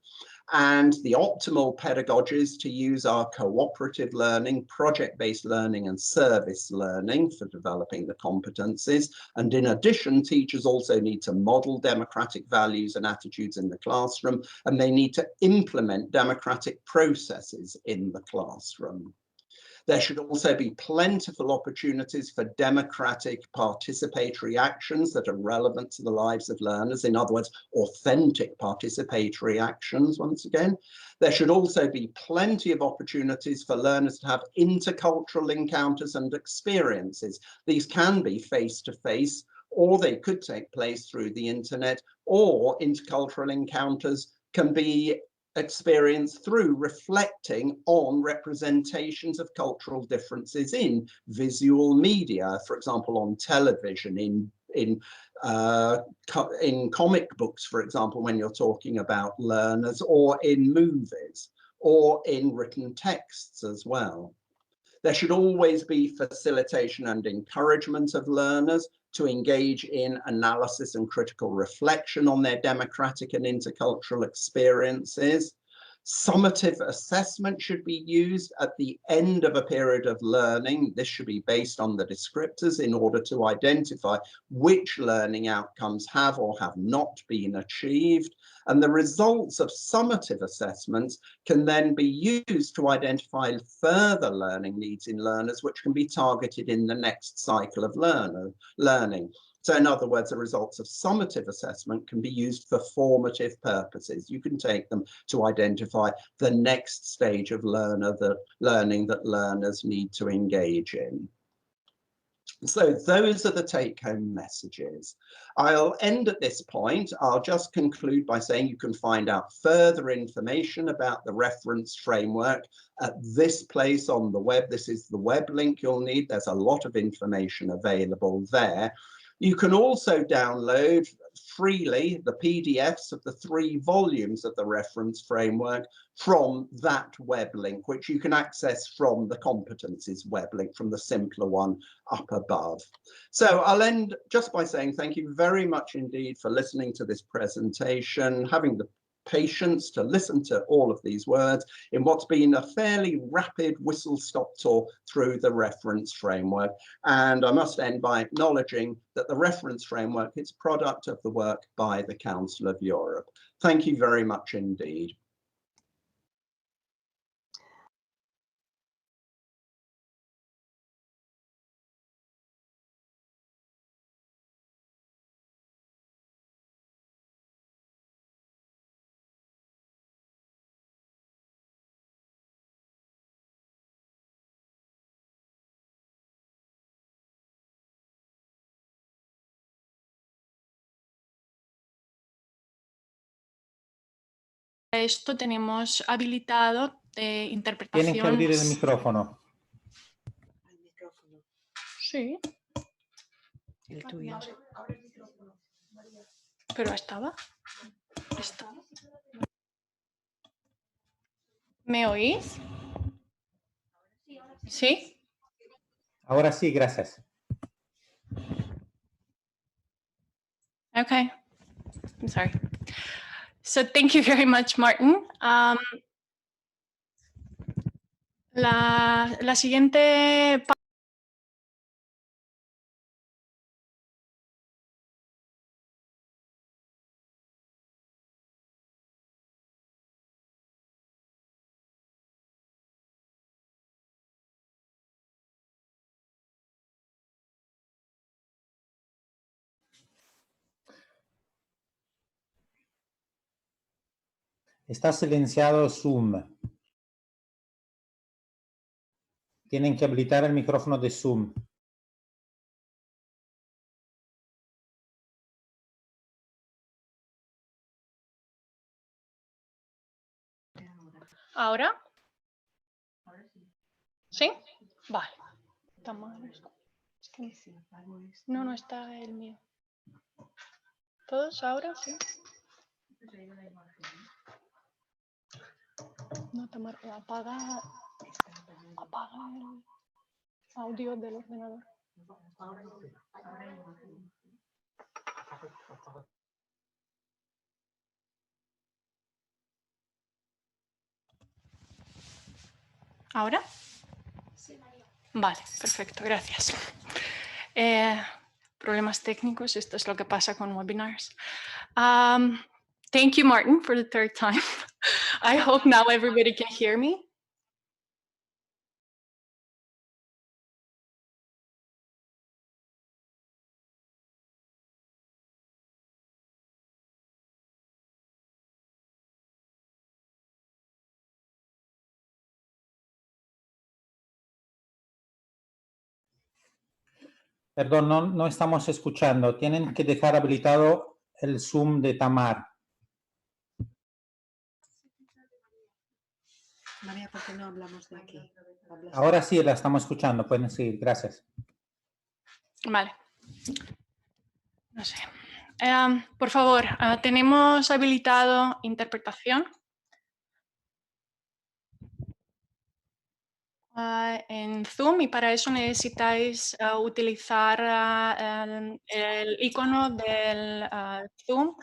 And the optimal pedagogies to use are cooperative learning, project-based learning, and service learning for developing the competencies. And in addition, teachers also need to model democratic values and attitudes in the classroom, and they need to implement democratic processes in the classroom. There should also be plentiful opportunities for democratic participatory actions that are relevant to the lives of learners. In other words, authentic participatory actions, once again. There should also be plenty of opportunities for learners to have intercultural encounters and experiences. These can be face-to-face, or they could take place through the internet, or intercultural encounters can be experience through reflecting on representations of cultural differences in visual media, for example, on television, in comic books, for example, when you're talking about learners, or in movies, or in written texts as well. There should always be facilitation and encouragement of learners to engage in analysis and critical reflection on their democratic and intercultural experiences. Summative assessment should be used at the end of a period of learning. This should be based on the descriptors in order to identify which learning outcomes have or have not been achieved. And the results of summative assessments can then be used to identify further learning needs in learners, which can be targeted in the next cycle of learning. So in other words, the results of summative assessment can be used for formative purposes. You can take them to identify the next stage of learning that learners need to engage in. So those are the take-home messages. I'll end at this point. I'll just conclude by saying you can find out further information about the reference framework at this place on the web. This is the web link you'll need. There's a lot of information available there. You can also download freely the PDFs of the 3 volumes of the reference framework from that web link, which you can access from the Competences web link, from the simpler one up above. So I'll end just by saying thank you very much indeed for listening to this presentation, having the patience to listen to all of these words in what's been a fairly rapid whistle-stop tour through the reference framework. And I must end by acknowledging that the reference framework is a product of the work by the Council of Europe. Thank you very much indeed. Esto tenemos habilitado interpretación. Tienen que abrir el micrófono. El micrófono. Sí. El tuyo. Pero estaba. ¿Me oís? ¿Sí? Ahora sí, gracias. Okay. I'm sorry. So thank you very much, Martin. La siguiente Está silenciado Zoom. Tienen que habilitar el micrófono de Zoom. ¿Ahora? ¿Sí? Vale. Es que no está el mío. ¿Todos ahora? Sí. No, Tamara, apaga el audio del ordenador. ¿Ahora? Vale, perfecto, gracias. Problemas técnicos, esto es lo que pasa con webinars. Thank you, Martin, for the 3rd time. I hope now everybody can hear me. Perdón, no estamos escuchando. Tienen que dejar habilitado el Zoom de Tamar. María, ¿por qué no hablamos de aquí? Ahora sí la estamos escuchando. Pueden seguir. Gracias. Vale. No sé. Por favor, tenemos habilitado interpretación. En Zoom, y para eso necesitáis utilizar el icono del Zoom.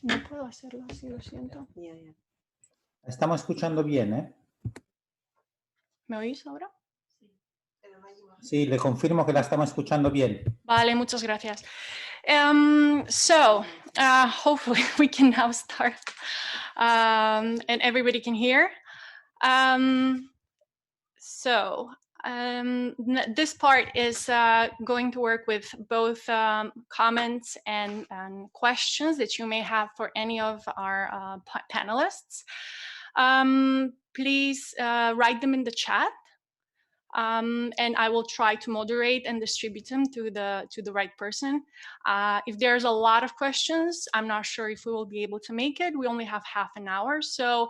No puedo hacerlo así, lo siento. Estamos escuchando bien, ¿eh? ¿Me oís ahora? Sí, le confirmo que la estamos escuchando bien. Vale, muchas gracias. Hopefully we can now start and everybody can hear. This part is going to work with both comments and questions that you may have for any of our panelists. Please write them in the chat. And I will try to moderate and distribute them to the right person. If there's a lot of questions, I'm not sure if we will be able to make it. We only have half an hour, so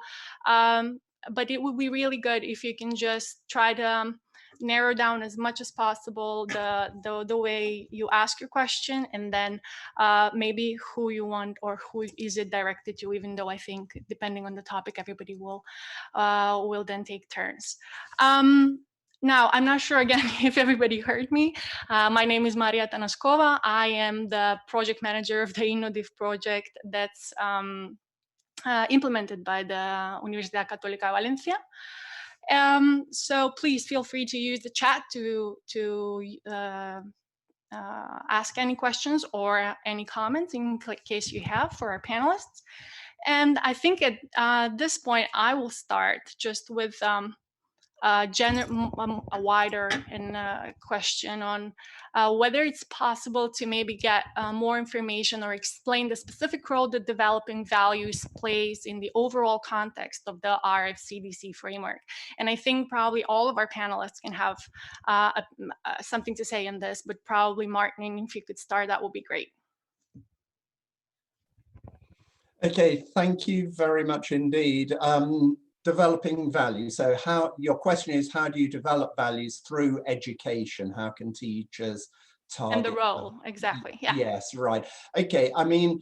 but it would be really good if you can just try to narrow down as much as possible the way you ask your question, and then maybe who you want or who is it directed to, even though I think depending on the topic everybody will then take turns. Now, I'm not sure again if everybody heard me. My name is Maria Tanaskova. I am the project manager of the EUDEM project that's implemented by the Universidad Católica de Valencia. So please feel free to use the chat to ask any questions or any comments in case you have for our panelists. And I think at this point, I will start just with a wider question on whether it's possible to maybe get more information or explain the specific role that developing values plays in the overall context of the RFCDC framework. And I think probably all of our panelists can have something to say in this, but probably Martin, if you could start, that would be great. Okay, thank you very much indeed. Developing values. So your question is, how do you develop values through education? How can teachers target? And the role, exactly. Yeah. Yes, right. Okay, I mean,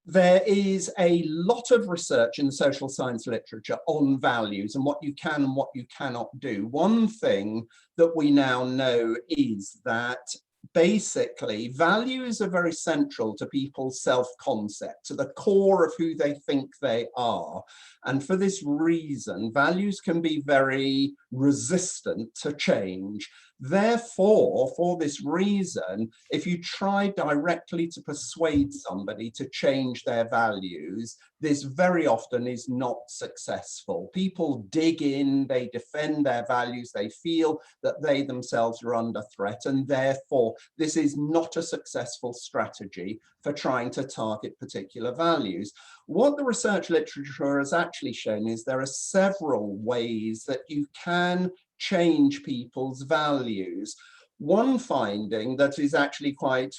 there is a lot of research in the social science literature on values and what you can and what you cannot do. One thing that we now know is that basically values are very central to people's self-concept, to the core of who they think they are. And for this reason, values can be very resistant to change. Therefore, for this reason, if you try directly to persuade somebody to change their values, this very often is not successful. People dig in, they defend their values, they feel that they themselves are under threat, and therefore this is not a successful strategy for trying to target particular values. What the research literature has actually shown is there are several ways that you can change people's values. One finding that is actually quite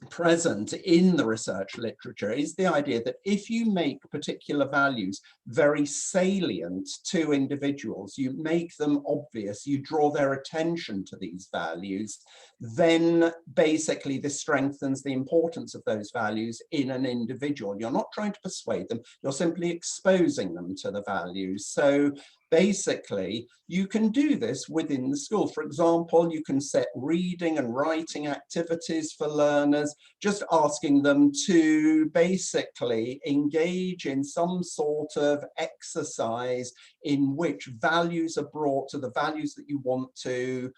present in the research literature is the idea that if you make particular values very salient to individuals, you make them obvious, you draw their attention to these values, then basically this strengthens the importance of those values in an individual. You're not trying to persuade them, you're simply exposing them to the values. So basically, you can do this within the school. For example, you can set reading and writing activities for learners, just asking them to basically engage in some sort of exercise in which values are brought to the values that you want to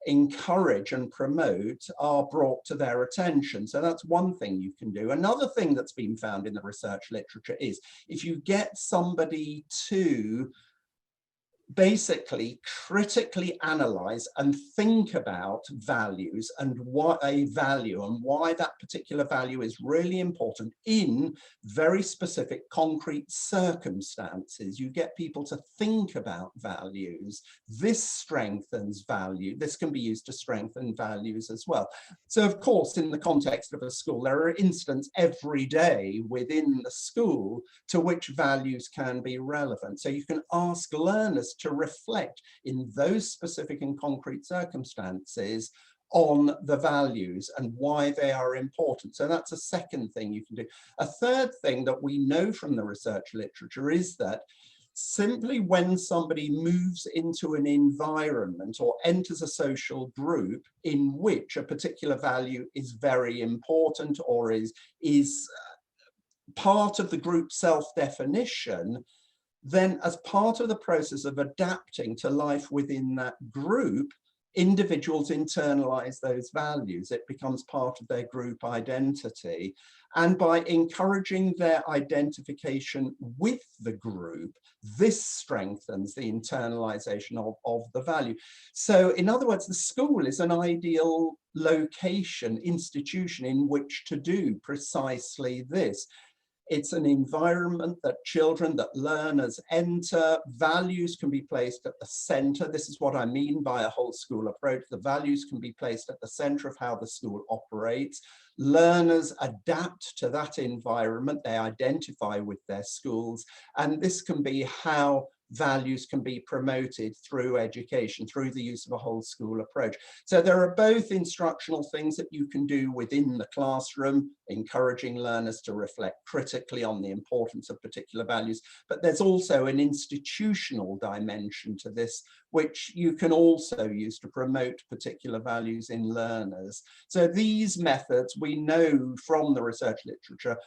encourage and promote are brought to their attention. So that's one thing you can do. Another thing that's been found in the research literature is if you get somebody to basically critically analyze and think about values and what a value and why that particular value is really important in very specific concrete circumstances. You get people to think about values. This strengthens value. This can be used to strengthen values as well. So of course, in the context of a school, there are instances every day within the school to which values can be relevant. So you can ask learners to reflect in those specific and concrete circumstances on the values and why they are important. So that's a second thing you can do. A third thing that we know from the research literature is that simply when somebody moves into an environment or enters a social group in which a particular value is very important or is part of the group self-definition, then as part of the process of adapting to life within that group, individuals internalize those values. It becomes part of their group identity. And by encouraging their identification with the group, this strengthens the internalization of the value. So in other words, the school is an ideal location, institution in which to do precisely this. It's an environment that children, that learners enter. Values can be placed at the center. This is what I mean by a whole school approach. The values can be placed at the center of how the school operates. Learners adapt to that environment. They identify with their schools. And this can be how values can be promoted through education, through the use of a whole school approach. So there are both instructional things that you can do within the classroom, encouraging learners to reflect critically on the importance of particular values, but there's also an institutional dimension to this, which you can also use to promote particular values in learners. So these methods, we know from the research literature,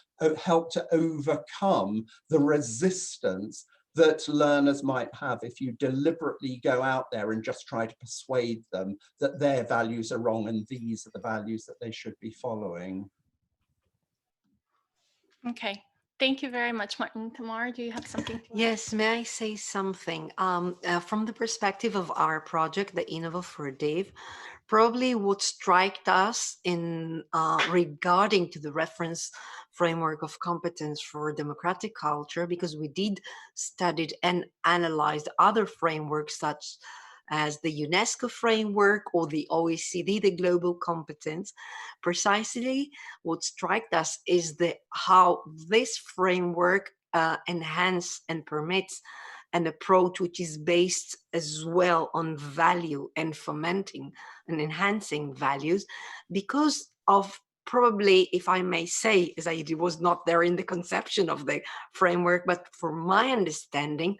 help to overcome the resistance that learners might have if you deliberately go out there and just try to persuade them that their values are wrong and these are the values that they should be following. Okay, thank you very much, Martin. Tamar, do you have something to add? Yes, may I say something? From the perspective of our project, the Innova for Dave, probably what struck us in regarding to the reference framework of competence for democratic culture, because we did study and analyze other frameworks such as the UNESCO framework or the OECD, the global competence. Precisely what struck us is how this framework enhance and permits an approach which is based as well on value and fomenting and enhancing values, because of probably, if I may say, as I was not there in the conception of the framework, but for my understanding,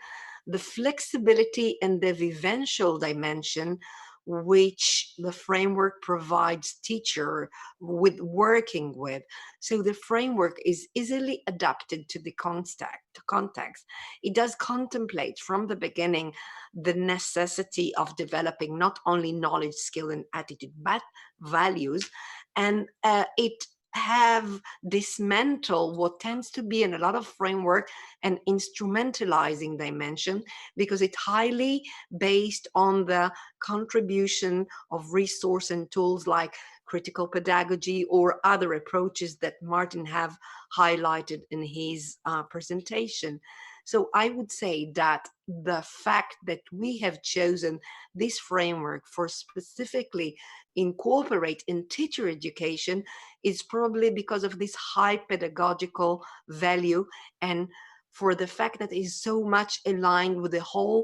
the flexibility and the vivencial dimension which the framework provides teacher with working with. So the framework is easily adapted to the context. It does contemplate from the beginning the necessity of developing not only knowledge, skill, and attitude, but values. And it have dismantled what tends to be in a lot of framework an instrumentalizing dimension, because it's highly based on the contribution of resource and tools like critical pedagogy or other approaches that Martin have highlighted in his presentation. So I would say that the fact that we have chosen this framework for specifically incorporate in teacher education is probably because of this high pedagogical value, and for the fact that it is so much aligned with the whole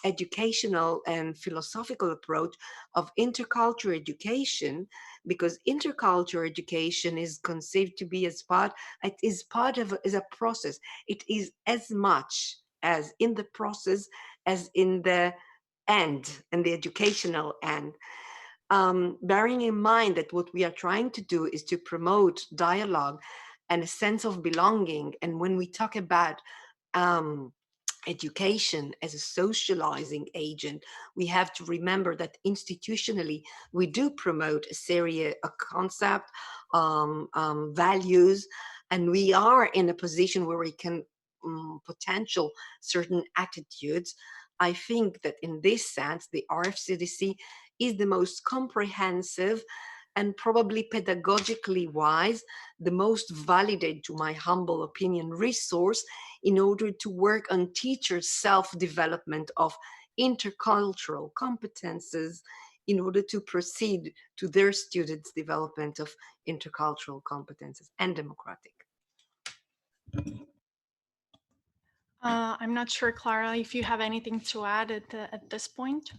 educational and philosophical approach of intercultural education, because intercultural education is conceived to be as part, it is part of, is a process. It is as much as in the process as in the end, and the educational end. Bearing in mind that what we are trying to do is to promote dialogue and a sense of belonging. And when we talk about education as a socializing agent, we have to remember that institutionally we do promote a series of concept, values, and we are in a position where we can potential certain attitudes. I think that in this sense, the RFCDC is the most comprehensive and probably pedagogically wise, the most validated, to my humble opinion, resource in order to work on teachers' self-development of intercultural competences in order to proceed to their students' development of intercultural competences and democratic. I'm not sure, Clara, if you have anything to add at this point.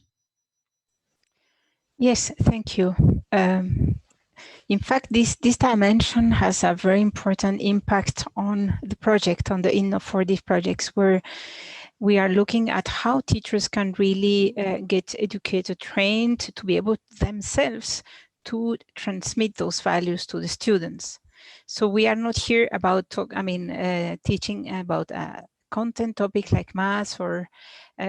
Yes, thank you. In fact, this dimension has a very important impact on the project, on the Innova4D projects, where we are looking at how teachers can really get educated, trained to be able themselves to transmit those values to the students. So we are not here about teaching about content topic like maths or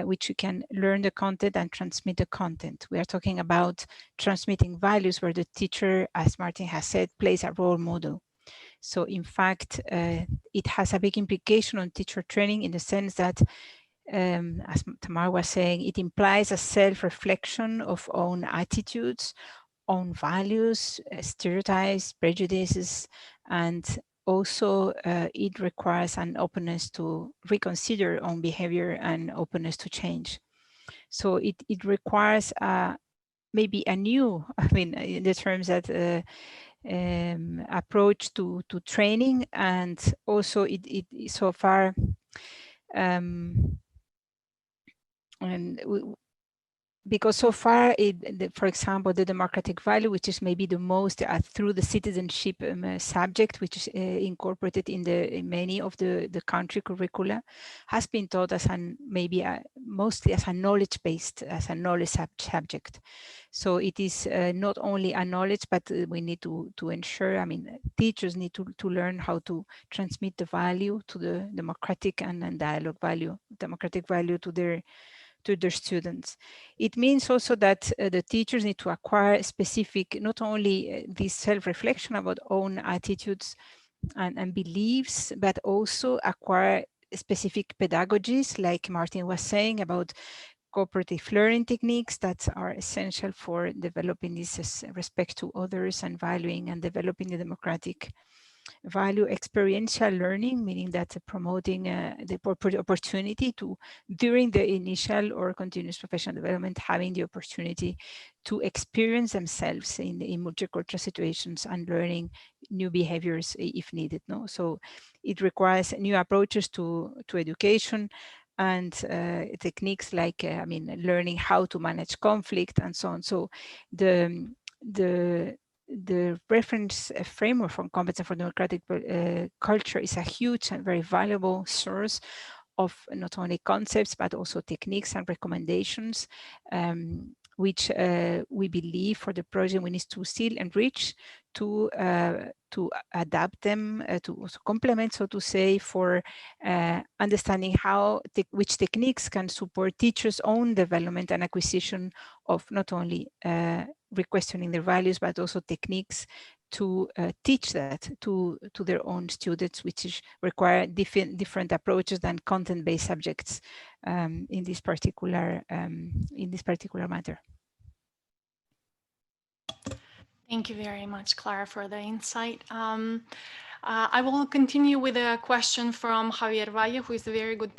which you can learn the content and transmit the content. We are talking about transmitting values where the teacher, as Martin has said, plays a role model. So in fact, it has a big implication on teacher training in the sense that, as Tamar was saying, it implies a self-reflection of own attitudes, own values, stereotypes, prejudices, and also it requires an openness to reconsider own behavior and openness to change. So it requires maybe a new, in the terms that approach to training, and also it so far because so far, for example, the democratic value, which is maybe the most through the citizenship subject, which is incorporated in many of the country curricula, has been taught as mostly as a knowledge-based, as a knowledge subject. So it is not only a knowledge, but we need to ensure, teachers need to learn how to transmit the value to the democratic and dialogue value, democratic value to their students. It means also that the teachers need to acquire specific, not only this self-reflection about own attitudes and beliefs, but also acquire specific pedagogies, like Martin was saying, about cooperative learning techniques that are essential for developing this respect to others and valuing and developing the democratic value. Experiential learning, meaning that promoting the opportunity to, during the initial or continuous professional development, having the opportunity to experience themselves in multicultural situations and learning new behaviors if needed. No, so it requires new approaches to education and techniques like learning how to manage conflict and so on. So the reference framework from Competence for Democratic Culture is a huge and very valuable source of not only concepts, but also techniques and recommendations, which we believe for the project we need to still enrich, to adapt them, to also complement, so to say, for understanding which techniques can support teachers' own development and acquisition of not only re-questioning their values, but also techniques to teach that to their own students, which require different approaches than content-based subjects in this particular matter. Thank you very much, Clara, for the insight. I will continue with a question from Javier Valle, who is a very good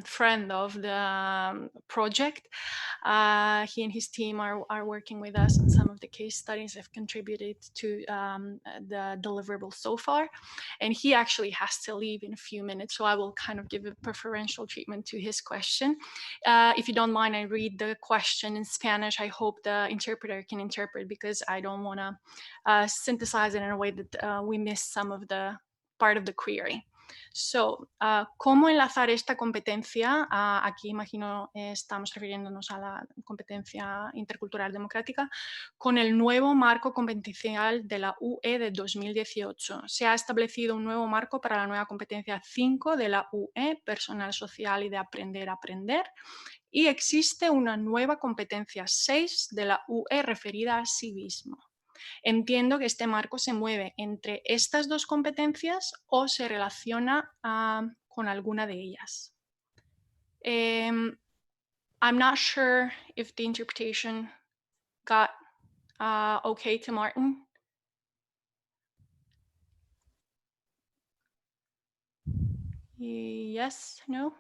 friend of the project. He and his team are working with us on some of the case studies that have contributed to the deliverables so far. And he actually has to leave in a few minutes, so I will kind of give a preferential treatment to his question. If you don't mind, I read the question in Spanish. I hope the interpreter can interpret, because I don't want to synthesize it in a way that we miss some of the part of the query. So, ¿cómo enlazar esta competencia? Aquí imagino estamos refiriéndonos a la competencia intercultural democrática con el nuevo marco competencial de la UE de 2018. Se ha establecido un nuevo marco para la nueva competencia 5 de la UE, personal, social y de aprender a aprender. Y existe una nueva competencia 6 de la UE referida al civismo. Entiendo que este marco se mueve entre estas dos competencias o se relaciona con alguna de ellas. I'm not sure if the interpretation got okay to Martin. Yes, no?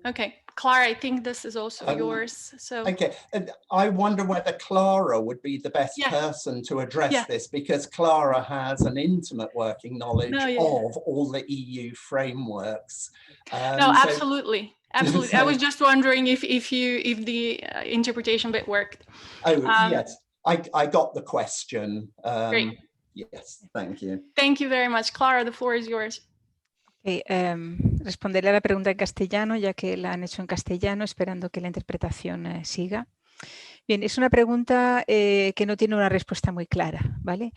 Okay, Clara, I think this is also yours. So okay, and I wonder whether Clara would be the best person to address this, because Clara has an intimate working knowledge of all the EU frameworks. No, absolutely, absolutely. I was just wondering if the interpretation bit worked. Oh yes, I got the question. Great. Yes, thank you. Thank you very much, Clara. The floor is yours. Responderé a la pregunta en castellano, ya que la han hecho en castellano, esperando que la interpretación siga. Bien, es una pregunta que no tiene una respuesta muy clara, ¿vale?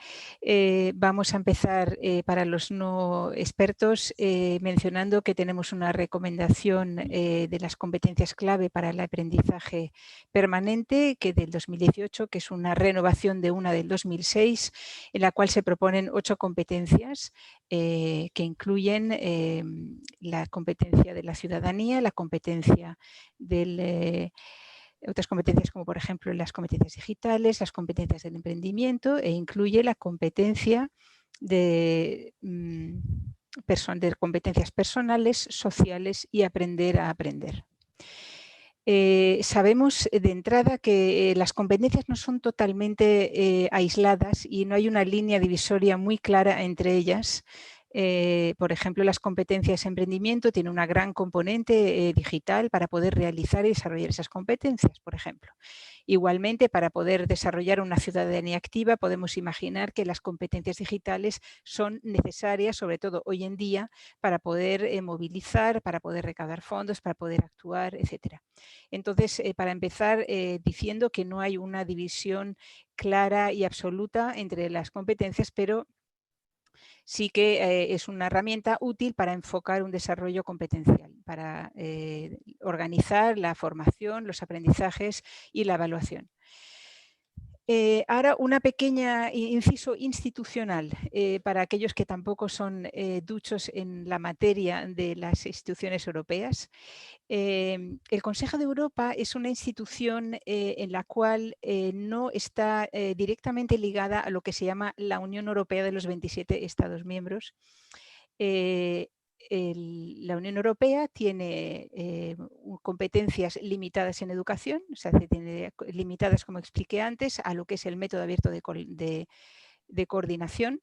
Vamos a empezar para los no expertos mencionando que tenemos una recomendación de las competencias clave para el aprendizaje permanente, que del 2018, que es una renovación de una del 2006, en la cual se proponen 8 competencias que incluyen la competencia de la ciudadanía, la competencia del otras competencias como por ejemplo las competencias digitales, las competencias del emprendimiento e incluye la competencia de competencias personales, sociales y aprender a aprender. Sabemos de entrada que las competencias no son totalmente aisladas y no hay una línea divisoria muy clara entre ellas. Por ejemplo, las competencias de emprendimiento tienen una gran componente digital para poder realizar y desarrollar esas competencias, por ejemplo. Igualmente, para poder desarrollar una ciudadanía activa, podemos imaginar que las competencias digitales son necesarias, sobre todo hoy en día, para poder movilizar, para poder recaudar fondos, para poder actuar, etc. Entonces, para empezar, diciendo que no hay una división clara y absoluta entre las competencias, pero sí que es una herramienta útil para enfocar un desarrollo competencial, para organizar la formación, los aprendizajes y la evaluación. Ahora una pequeña inciso institucional para aquellos que tampoco son duchos en la materia de las instituciones europeas. El Consejo de Europa es una institución en la cual no está directamente ligada a lo que se llama la Unión Europea de los 27 Estados miembros. La Unión Europea tiene competencias limitadas en educación, o sea, tiene limitadas, como expliqué antes, a lo que es el método abierto de coordinación,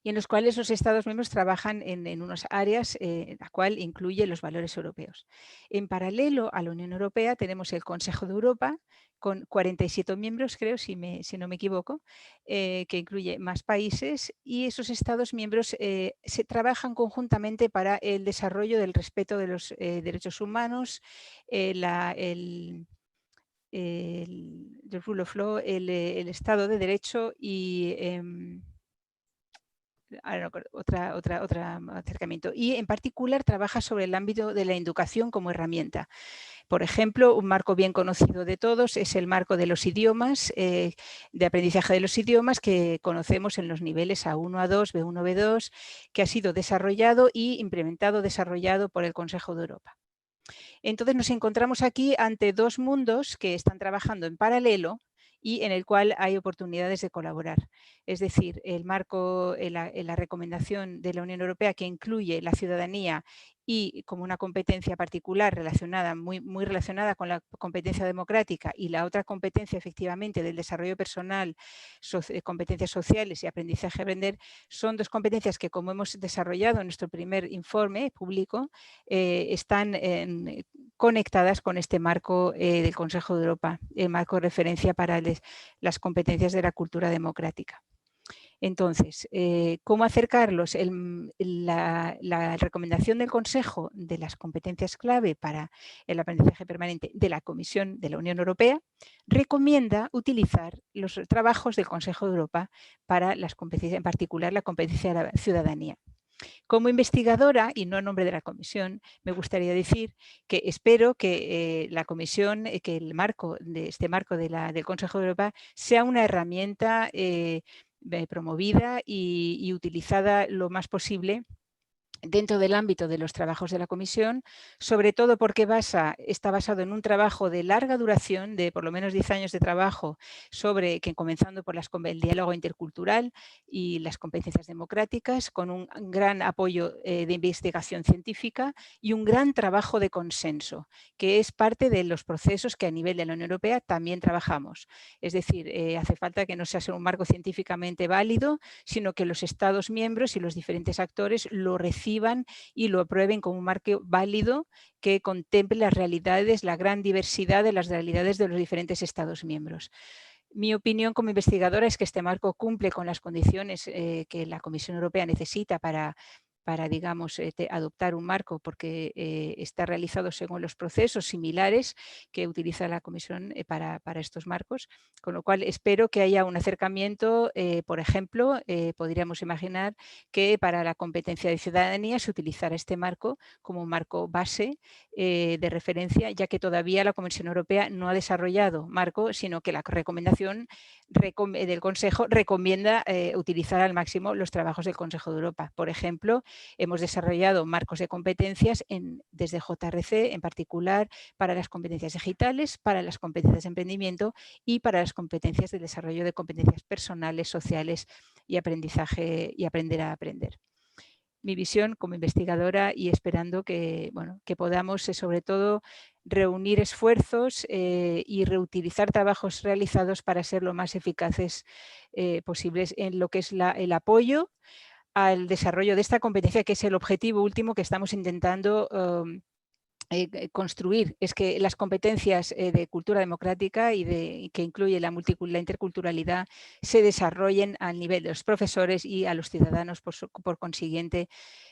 y en los cuales los Estados miembros trabajan en unas áreas, la cual incluye los valores europeos. En paralelo a la Unión Europea tenemos el Consejo de Europa, con 47 miembros, creo, si no me equivoco, que incluye más países, y esos Estados miembros se trabajan conjuntamente para el desarrollo del respeto de los derechos humanos, el rule of law, el Estado de Derecho y otro acercamiento. Y en particular trabaja sobre el ámbito de la educación como herramienta. Por ejemplo, un marco bien conocido de todos es el marco de los idiomas, de aprendizaje de los idiomas que conocemos en los niveles A1, A2, B1, B2, que ha sido desarrollado y implementado, desarrollado por el Consejo de Europa. Entonces nos encontramos aquí ante dos mundos que están trabajando en paralelo y en el cual hay oportunidades de colaborar. Es decir, el marco, la recomendación de la Unión Europea que incluye la ciudadanía y como una competencia particular relacionada, muy relacionada con la competencia democrática, y la otra competencia efectivamente del desarrollo personal, competencias sociales y aprendizaje a aprender, son dos competencias que, como hemos desarrollado en nuestro primer informe público, están conectadas con este marco del Consejo de Europa, el marco de referencia para las competencias de la cultura democrática. Entonces, ¿cómo acercarlos? La recomendación del Consejo de las competencias clave para el aprendizaje permanente de la Comisión de la Unión Europea recomienda utilizar los trabajos del Consejo de Europa para las competencias, en particular la competencia de la ciudadanía. Como investigadora, y no en nombre de la Comisión, me gustaría decir que espero que la Comisión, que el marco del Consejo de Europa sea una herramienta promovida y utilizada lo más posible dentro del ámbito de los trabajos de la Comisión, sobre todo porque está basado en un trabajo de larga duración, de por lo menos 10 años de trabajo, comenzando por el diálogo intercultural y las competencias democráticas, con un gran apoyo de investigación científica y un gran trabajo de consenso, que es parte de los procesos que a nivel de la Unión Europea también trabajamos. Es decir, hace falta que no sea solo un marco científicamente válido, sino que los Estados miembros y los diferentes actores lo reciban y lo aprueben como un marco válido que contemple las realidades, la gran diversidad de las realidades de los diferentes Estados miembros. Mi opinión como investigadora es que este marco cumple con las condiciones que la Comisión Europea necesita para digamos, adoptar un marco porque está realizado según los procesos similares que utiliza la Comisión para estos marcos, con lo cual espero que haya un acercamiento, por ejemplo, podríamos imaginar que para la competencia de ciudadanía se utilizara este marco como un marco base de referencia, ya que todavía la Comisión Europea no ha desarrollado marco, sino que la recomendación del Consejo recomienda utilizar al máximo los trabajos del Consejo de Europa. Por ejemplo, hemos desarrollado marcos de competencias desde JRC, en particular para las competencias digitales, para las competencias de emprendimiento y para las competencias de desarrollo de competencias personales, sociales y aprendizaje y aprender a aprender. Mi visión como investigadora y esperando que, bueno, que podamos sobre todo reunir esfuerzos y reutilizar trabajos realizados para ser lo más eficaces posibles en lo que es el apoyo al desarrollo de esta competencia, que es el objetivo último que estamos intentando construir. Es que las competencias de cultura democrática y que incluye la interculturalidad se desarrollen al nivel de los profesores y a los ciudadanos por consiguiente,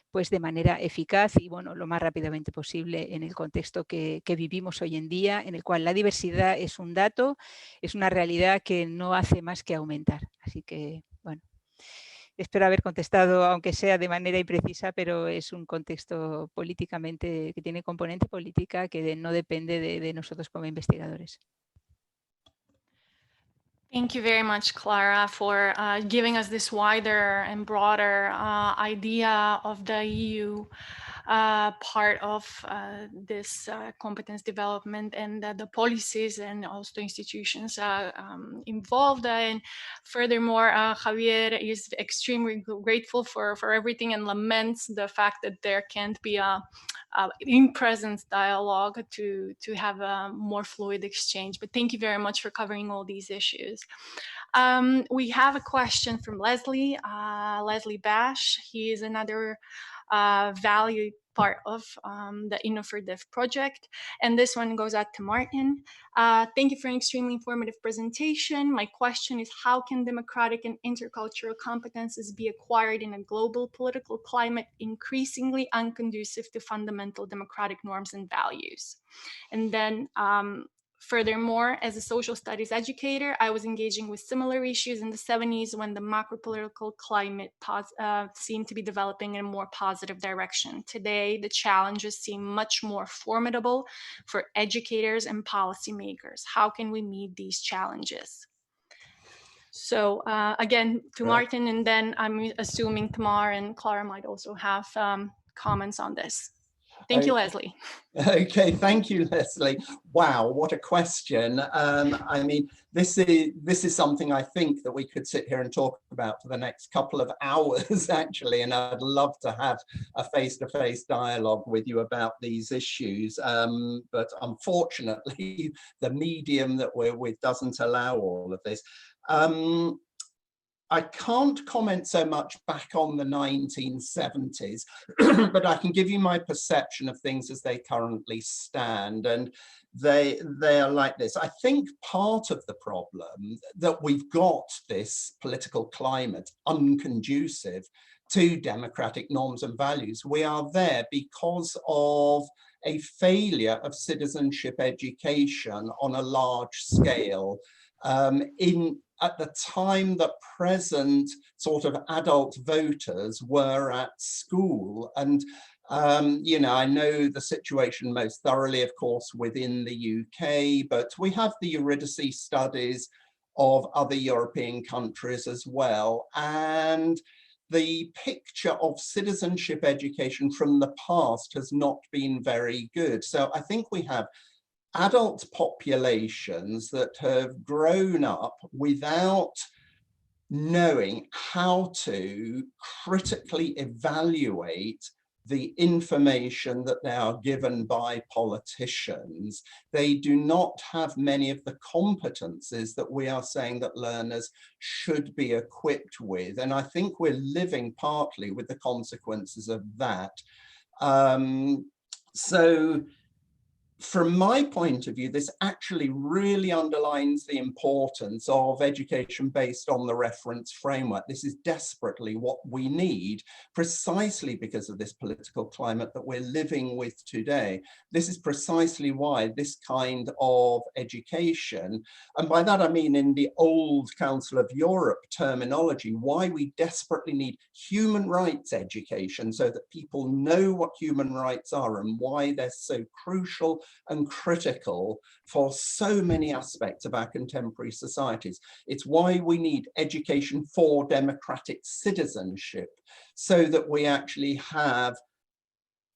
pues de manera eficaz y bueno, lo más rápidamente posible en el contexto que vivimos hoy en día, en el cual la diversidad es un dato, es una realidad que no hace más que aumentar. Así que, bueno, espero haber contestado, aunque sea de manera imprecisa, pero es un contexto políticamente, que tiene componente política que no depende de nosotros como investigadores. Thank you very much, Clara, for giving us this wider and broader idea of the EU part of this competence development and the policies and also institutions involved. And furthermore, Javier is extremely grateful for everything and laments the fact that there can't be a in-presence dialogue to have a more fluid exchange. But thank you very much for covering all these issues. We have a question from Leslie Bash. He is another valued part of the InnoForDev project. And this one goes out to Martin. Thank you for an extremely informative presentation. My question is, how can democratic and intercultural competences be acquired in a global political climate increasingly unconducive to fundamental democratic norms and values? And then furthermore, as a social studies educator, I was engaging with similar issues in the 70s when the macro-political climate seemed to be developing in a more positive direction. Today, the challenges seem much more formidable for educators and policymakers. How can we meet these challenges? So again, to Martin, and then I'm assuming Tamar and Clara might also have comments on this. Thank you, Leslie. Okay, thank you, Leslie. Wow, what a question. I mean, this is something I think that we could sit here and talk about for the next couple of hours, actually, and I'd love to have a face-to-face dialogue with you about these issues. But unfortunately, the medium that we're with doesn't allow all of this. I can't comment so much back on the 1970s, but I can give you my perception of things as they currently stand. And they are like this. I think part of the problem that we've got this political climate unconducive to democratic norms and values. We are there because of a failure of citizenship education on a large scale. At the time that present sort of adult voters were at school. And, you know, I know the situation most thoroughly, of course, within the UK, but we have the EUDEM studies of other European countries as well. And the picture of citizenship education from the past has not been very good. So I think we have adult populations that have grown up without knowing how to critically evaluate the information that they are given by politicians. They do not have many of the competences that we are saying that learners should be equipped with. And I think we're living partly with the consequences of that. So from my point of view, this actually really underlines the importance of education based on the reference framework. This is desperately what we need, precisely because of this political climate that we're living with today. This is precisely why this kind of education, and by that I mean in the old Council of Europe terminology, why we desperately need human rights education so that people know what human rights are and why they're so crucial and critical for so many aspects of our contemporary societies. It's why we need education for democratic citizenship, so that we actually have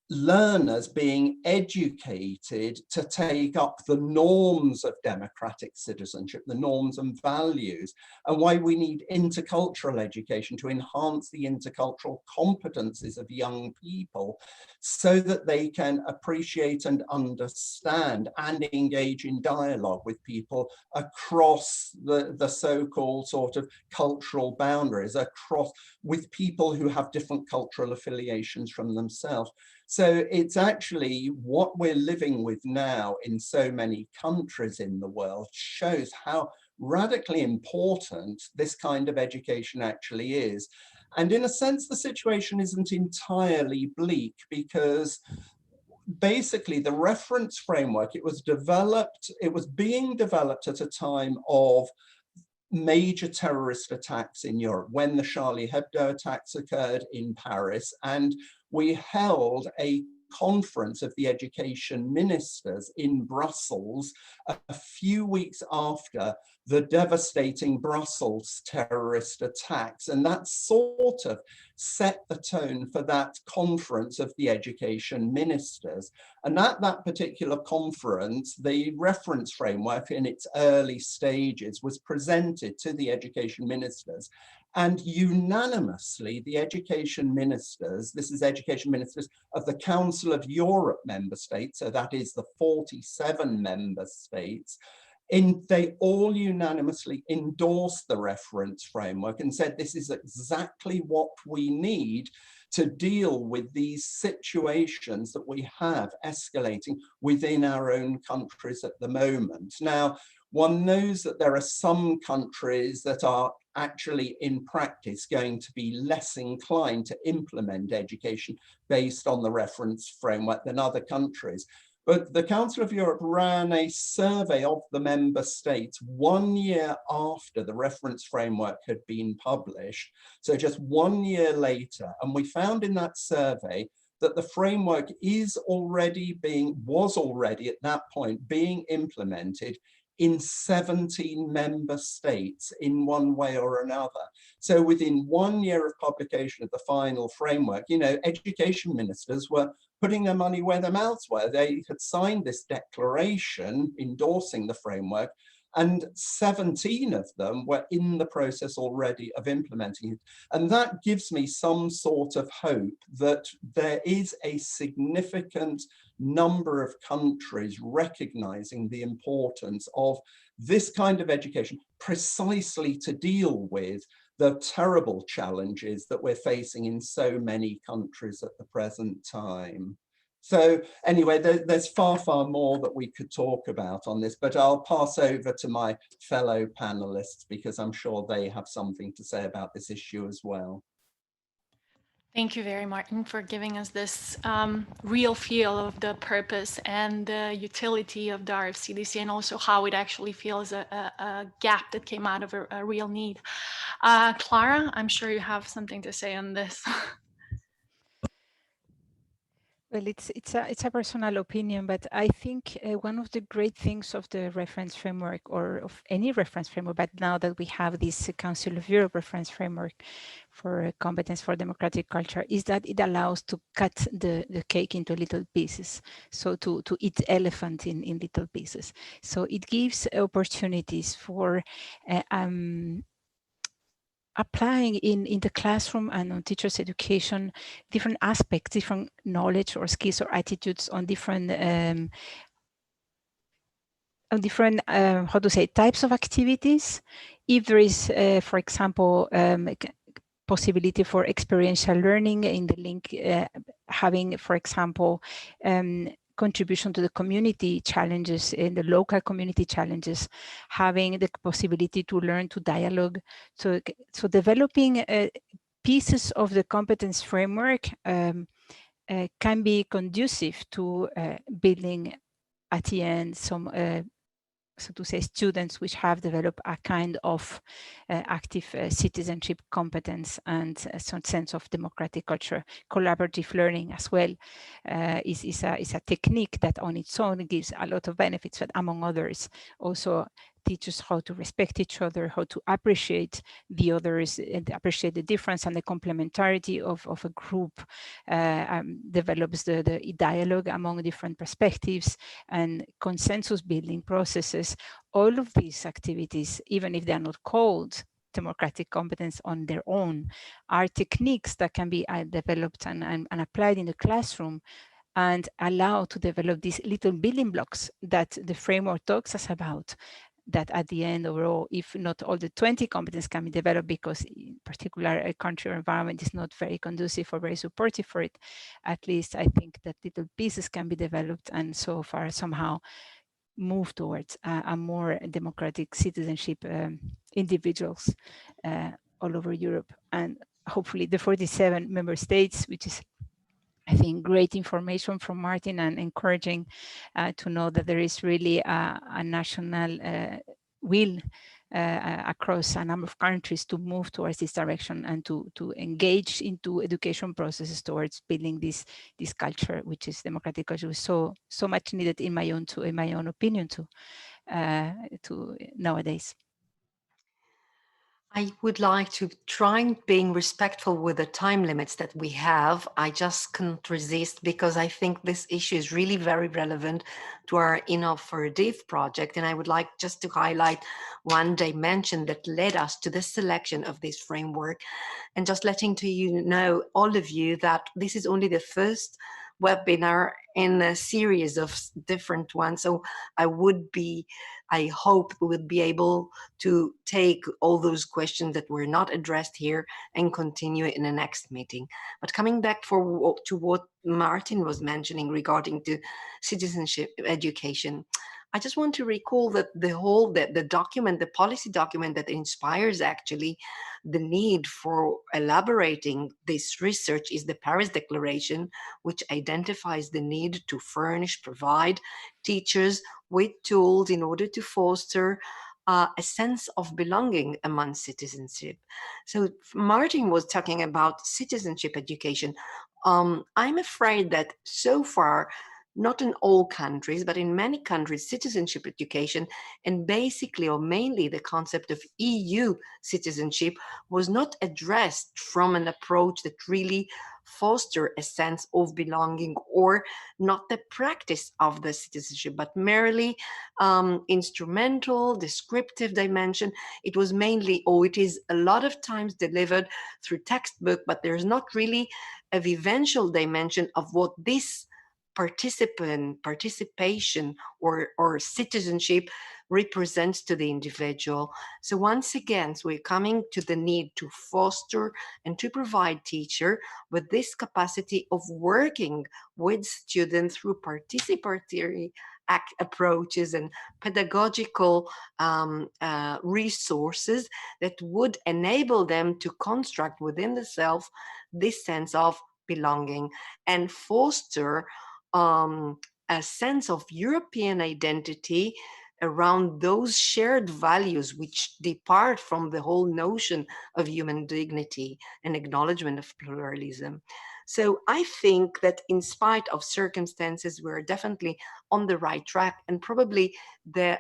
learners being educated to take up the norms of democratic citizenship, the norms and values, and why we need intercultural education to enhance the intercultural competences of young people so that they can appreciate and understand and engage in dialogue with people across the so-called sort of cultural boundaries, across with people who have different cultural affiliations from themselves. So it's actually what we're living with now in so many countries in the world shows how radically important this kind of education actually is. And in a sense, the situation isn't entirely bleak, because basically the reference framework, it was being developed at a time of major terrorist attacks in Europe, when the Charlie Hebdo attacks occurred in Paris, and we held a conference of the education ministers in Brussels a few weeks after the devastating Brussels terrorist attacks, and that sort of set the tone for that conference of the education ministers. And at that particular conference, the reference framework in its early stages was presented to the education ministers, and unanimously the education ministers, this is education ministers of the Council of Europe member states, so that is the 47 member states, they all unanimously endorsed the reference framework and said this is exactly what we need to deal with these situations that we have escalating within our own countries at the moment. Now, one knows that there are some countries that are actually in practice going to be less inclined to implement education based on the reference framework than other countries. But the Council of Europe ran a survey of the member states 1 year after the reference framework had been published, so just 1 year later, and we found in that survey that the framework was already at that point being implemented in 17 member states in one way or another. So within 1 year of publication of the final framework, you know, education ministers were putting their money where their mouths were. They had signed this declaration endorsing the framework, and 17 of them were in the process already of implementing it. And that gives me some sort of hope that there is a significant number of countries recognizing the importance of this kind of education precisely to deal with the terrible challenges that we're facing in so many countries at the present time. So anyway, there's far, far more that we could talk about on this, but I'll pass over to my fellow panelists because I'm sure they have something to say about this issue as well. Thank you very much, Martin, for giving us this real feel of the purpose and the utility of the RFCDC, and also how it actually feels a gap that came out of a real need. Clara, I'm sure you have something to say on this. Well, it's a personal opinion, but I think one of the great things of the reference framework, or of any reference framework, but now that we have this Council of Europe reference framework for competence for democratic culture, is that it allows to cut the cake into little pieces. So to eat elephant in little pieces. So it gives opportunities for applying in the classroom and on teachers' education, different aspects, different knowledge or skills or attitudes on different how to say, types of activities. If there is, for example, possibility for experiential learning in the link, having, for example, contribution to the community challenges and the local community challenges, having the possibility to learn to dialogue. So developing pieces of the competence framework can be conducive to building at the end some so to say, students which have developed a kind of active citizenship competence and some sense of democratic culture. Collaborative learning as well is a technique that on its own gives a lot of benefits, but among others also teaches how to respect each other, how to appreciate the others, and appreciate the difference and the complementarity of a group, develops the dialogue among different perspectives and consensus building processes. All of these activities, even if they are not called democratic competence on their own, are techniques that can be developed and applied in the classroom and allow to develop these little building blocks that the framework talks us about, that at the end overall, if not all the 20 competences can be developed because in particular a country or environment is not very conducive or very supportive for it, at least I think that little pieces can be developed and so far somehow move towards a more democratic citizenship individuals all over Europe. And hopefully the 47 member states, which is I think great information from Martin and encouraging to know that there is really a national will across a number of countries to move towards this direction and to engage into education processes towards building this culture, which is democratic culture, so much needed in my own opinion to nowadays. I would like to try being respectful with the time limits that we have. I just can't resist because I think this issue is really very relevant to our Enough for a Div project. And I would like just to highlight one dimension that led us to the selection of this framework. And just letting to you know, all of you, that this is only the first webinar in a series of different ones. So I hope we would be able to take all those questions that were not addressed here and continue in the next meeting. But coming back to what Martin was mentioning regarding to citizenship education, I just want to recall that the document, the policy document that inspires actually the need for elaborating this research is the Paris Declaration, which identifies the need to provide teachers with tools in order to foster a sense of belonging among citizenship. So Martin was talking about citizenship education. I'm afraid that so far, not in all countries, but in many countries, citizenship education and basically or mainly the concept of EU citizenship was not addressed from an approach that really foster a sense of belonging, or not the practice of the citizenship, but merely instrumental, descriptive dimension. It was mainly, or it is a lot of times delivered through textbook, but there's not really a vivencial dimension of what this participation or citizenship represents to the individual. So once again, so we're coming to the need to foster and to provide teacher with this capacity of working with students through participatory approaches and pedagogical resources that would enable them to construct within themselves this sense of belonging and foster a sense of European identity around those shared values which depart from the whole notion of human dignity and acknowledgement of pluralism. So I think that in spite of circumstances, we're definitely on the right track, and probably the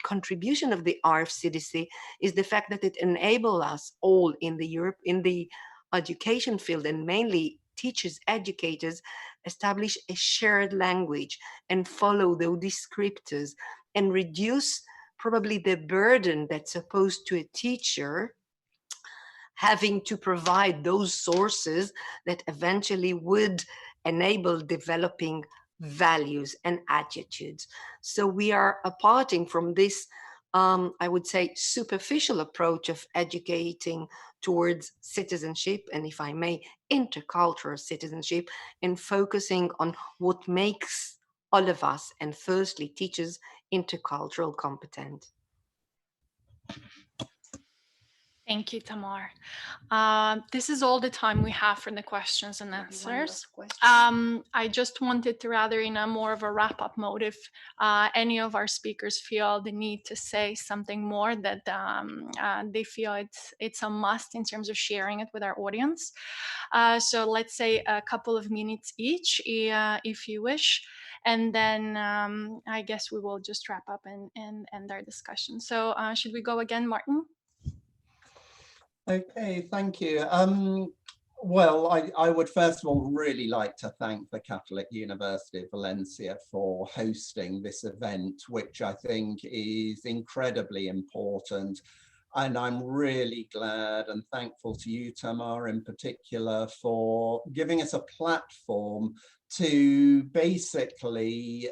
contribution of the RFCDC is the fact that it enables us all in the education field, and mainly teachers, educators, establish a shared language and follow those descriptors and reduce probably the burden that's opposed to a teacher having to provide those sources that eventually would enable developing values and attitudes. So we are aparting from this, I would say, superficial approach of educating towards citizenship, and if I may, intercultural citizenship, and focusing on what makes all of us, and firstly teachers intercultural competence. Thank you, Tamar. This is all the time we have for the questions and answers. I just wanted to, rather in a more of a wrap-up mode, if any of our speakers feel the need to say something more that they feel it's a must in terms of sharing it with our audience. So let's say a couple of minutes each, if you wish. And then I guess we will just wrap up and end our discussion. So should we go again, Martin? Okay, thank you. Well, I would first of all really like to thank the Catholic University of Valencia for hosting this event, which I think is incredibly important. And I'm really glad and thankful to you, Tamar, in particular, for giving us a platform to basically,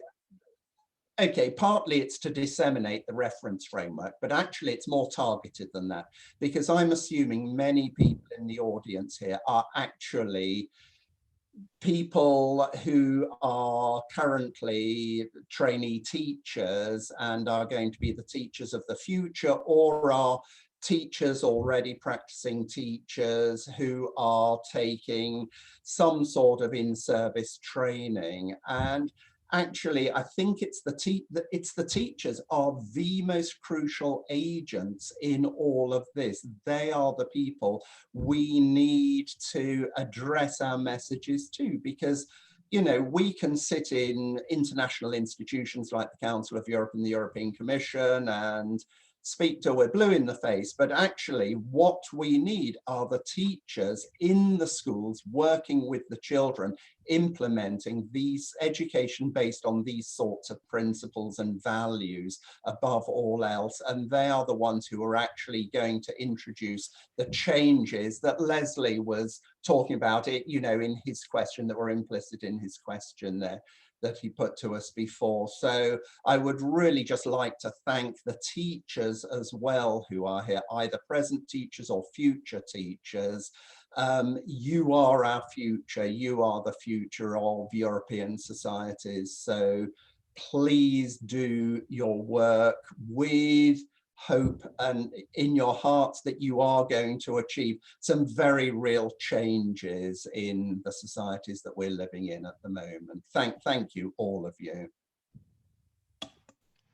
okay, partly it's to disseminate the reference framework, but actually it's more targeted than that, because I'm assuming many people in the audience here are actually people who are currently trainee teachers and are going to be the teachers of the future, or are teachers already practicing teachers who are taking some sort of in-service training. And actually, I think it's the teachers are the most crucial agents in all of this. They are the people we need to address our messages to, because, you know, we can sit in international institutions like the Council of Europe and the European Commission and speak till we're blue in the face, but actually what we need are the teachers in the schools working with the children, implementing these education based on these sorts of principles and values above all else. And they are the ones who are actually going to introduce the changes that Leslie was talking about, it, you know, in his question, that were implicit in his question there that he put to us before. So I would really just like to thank the teachers as well who are here, either present teachers or future teachers. You are our future. You are the future of European societies. So please do your work with hope and in your hearts that you are going to achieve some very real changes in the societies that we're living in at the moment. Thank you, all of you.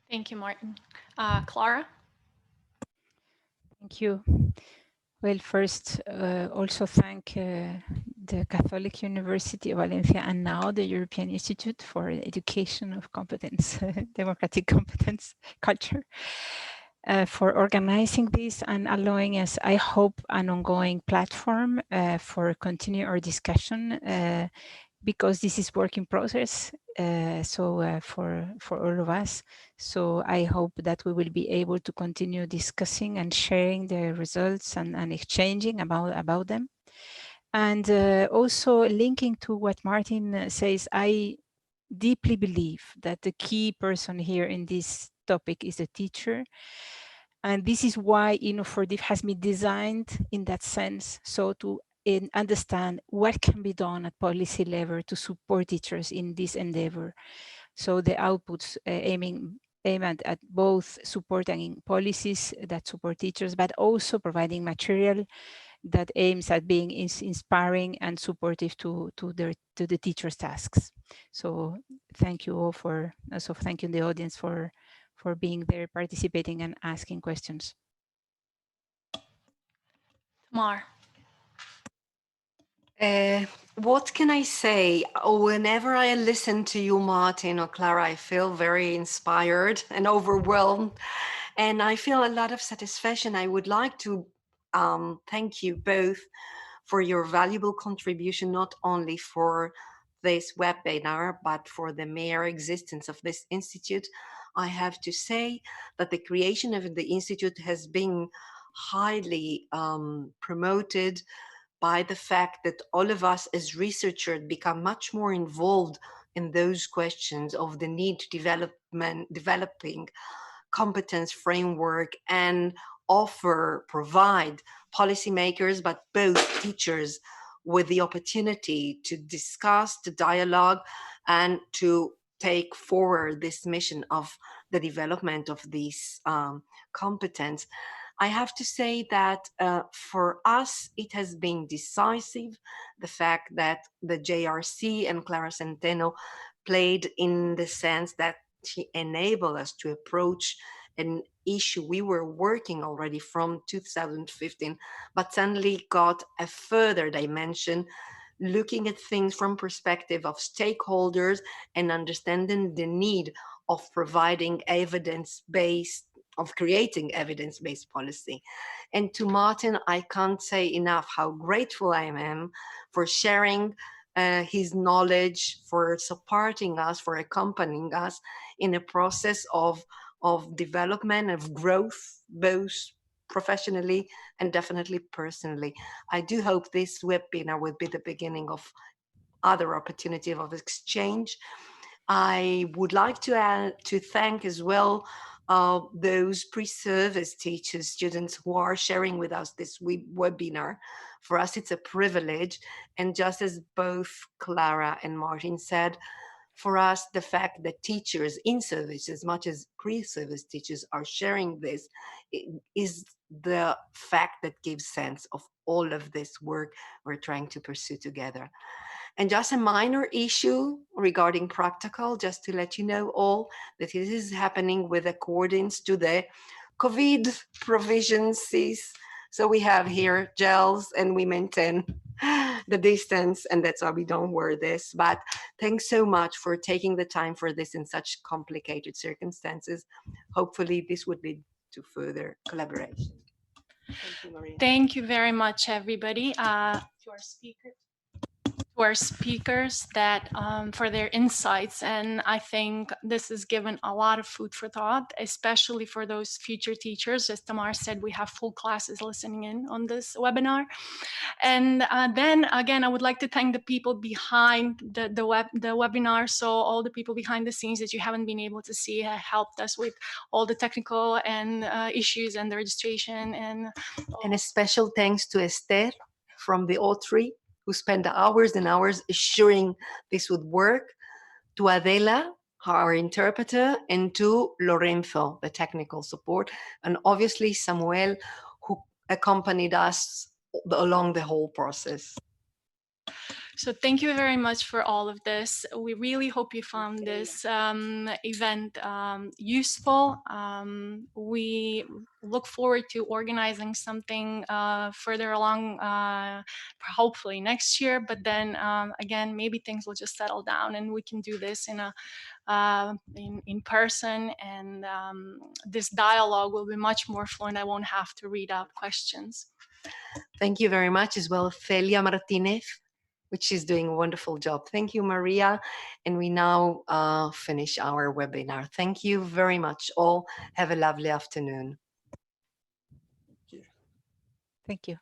Thank you, Martin. Clara? Thank you. Well, first, also thank the Catholic University of Valencia and now the European Institute for Education of Competence, Democratic Competence Culture, for organizing this and allowing us, I hope, an ongoing platform for continue our discussion, because this is work in process, for all of us. So I hope that we will be able to continue discussing and sharing the results and exchanging about them. And also linking to what Martin says, I deeply believe that the key person here in this topic is the teacher. And this is why Inno4Div has been designed in that sense, so to understand what can be done at policy level to support teachers in this endeavor. So the outputs aim at both supporting policies that support teachers, but also providing material that aims at being inspiring and supportive to the teachers' tasks. So thank you all for, also thanking the audience for being there, participating and asking questions. Mar. What can I say? Whenever I listen to you, Martin or Clara, I feel very inspired and overwhelmed, and I feel a lot of satisfaction. I would like to thank you both for your valuable contribution, not only for this webinar, but for the mere existence of this institute. I have to say that the creation of the institute has been highly promoted by the fact that all of us as researchers become much more involved in those questions of the need to developing competence framework and provide policymakers, but both teachers, with the opportunity to discuss, to dialogue, and to take forward this mission of the development of these competence. I have to say that for us, it has been decisive, the fact that the JRC and Clara Centeno played in the sense that she enabled us to approach an issue we were working already from 2015, but suddenly got a further dimension, looking at things from perspective of stakeholders and understanding the need of providing evidence-based, of creating evidence-based policy. And to Martin, I can't say enough how grateful I am for sharing his knowledge, for supporting us, for accompanying us in a process of development, of growth, both professionally and definitely personally. I do hope this webinar will be the beginning of other opportunity of exchange. I would like to thank as well those pre-service teachers, students who are sharing with us this webinar. For us, it's a privilege. And just as both Clara and Martin said, for us, the fact that teachers in service, as much as pre-service teachers are sharing this, is the fact that gives sense of all of this work we're trying to pursue together. And just a minor issue regarding practical, just to let you know all that this is happening with accordance to the COVID provisions. So we have here gels and we maintain the distance, and that's why we don't wear this. But thanks so much for taking the time for this in such complicated circumstances. Hopefully this would lead to further collaboration. Thank you, Maria. Thank you very much, everybody. To our speakers that for their insights, and I think this has given a lot of food for thought, especially for those future teachers. As Tamar said, we have full classes listening in on this webinar. And then again, I would like to thank the people behind the webinar. So all the people behind the scenes that you haven't been able to see helped us with all the technical and issues and the registration. And a special thanks to Esther from the O3, who spent hours and hours assuring this would work, to Adela, our interpreter, and to Lorenzo, the technical support, and obviously Samuel, who accompanied us along the whole process. So thank you very much for all of this. We really hope you found this event useful. We look forward to organizing something further along, hopefully next year. But then again, maybe things will just settle down and we can do this in person, and this dialogue will be much more fluent. I won't have to read out questions. Thank you very much as well, Celia Martinez, which is doing a wonderful job. Thank you, Maria. And we now finish our webinar. Thank you very much all. Have a lovely afternoon. Thank you.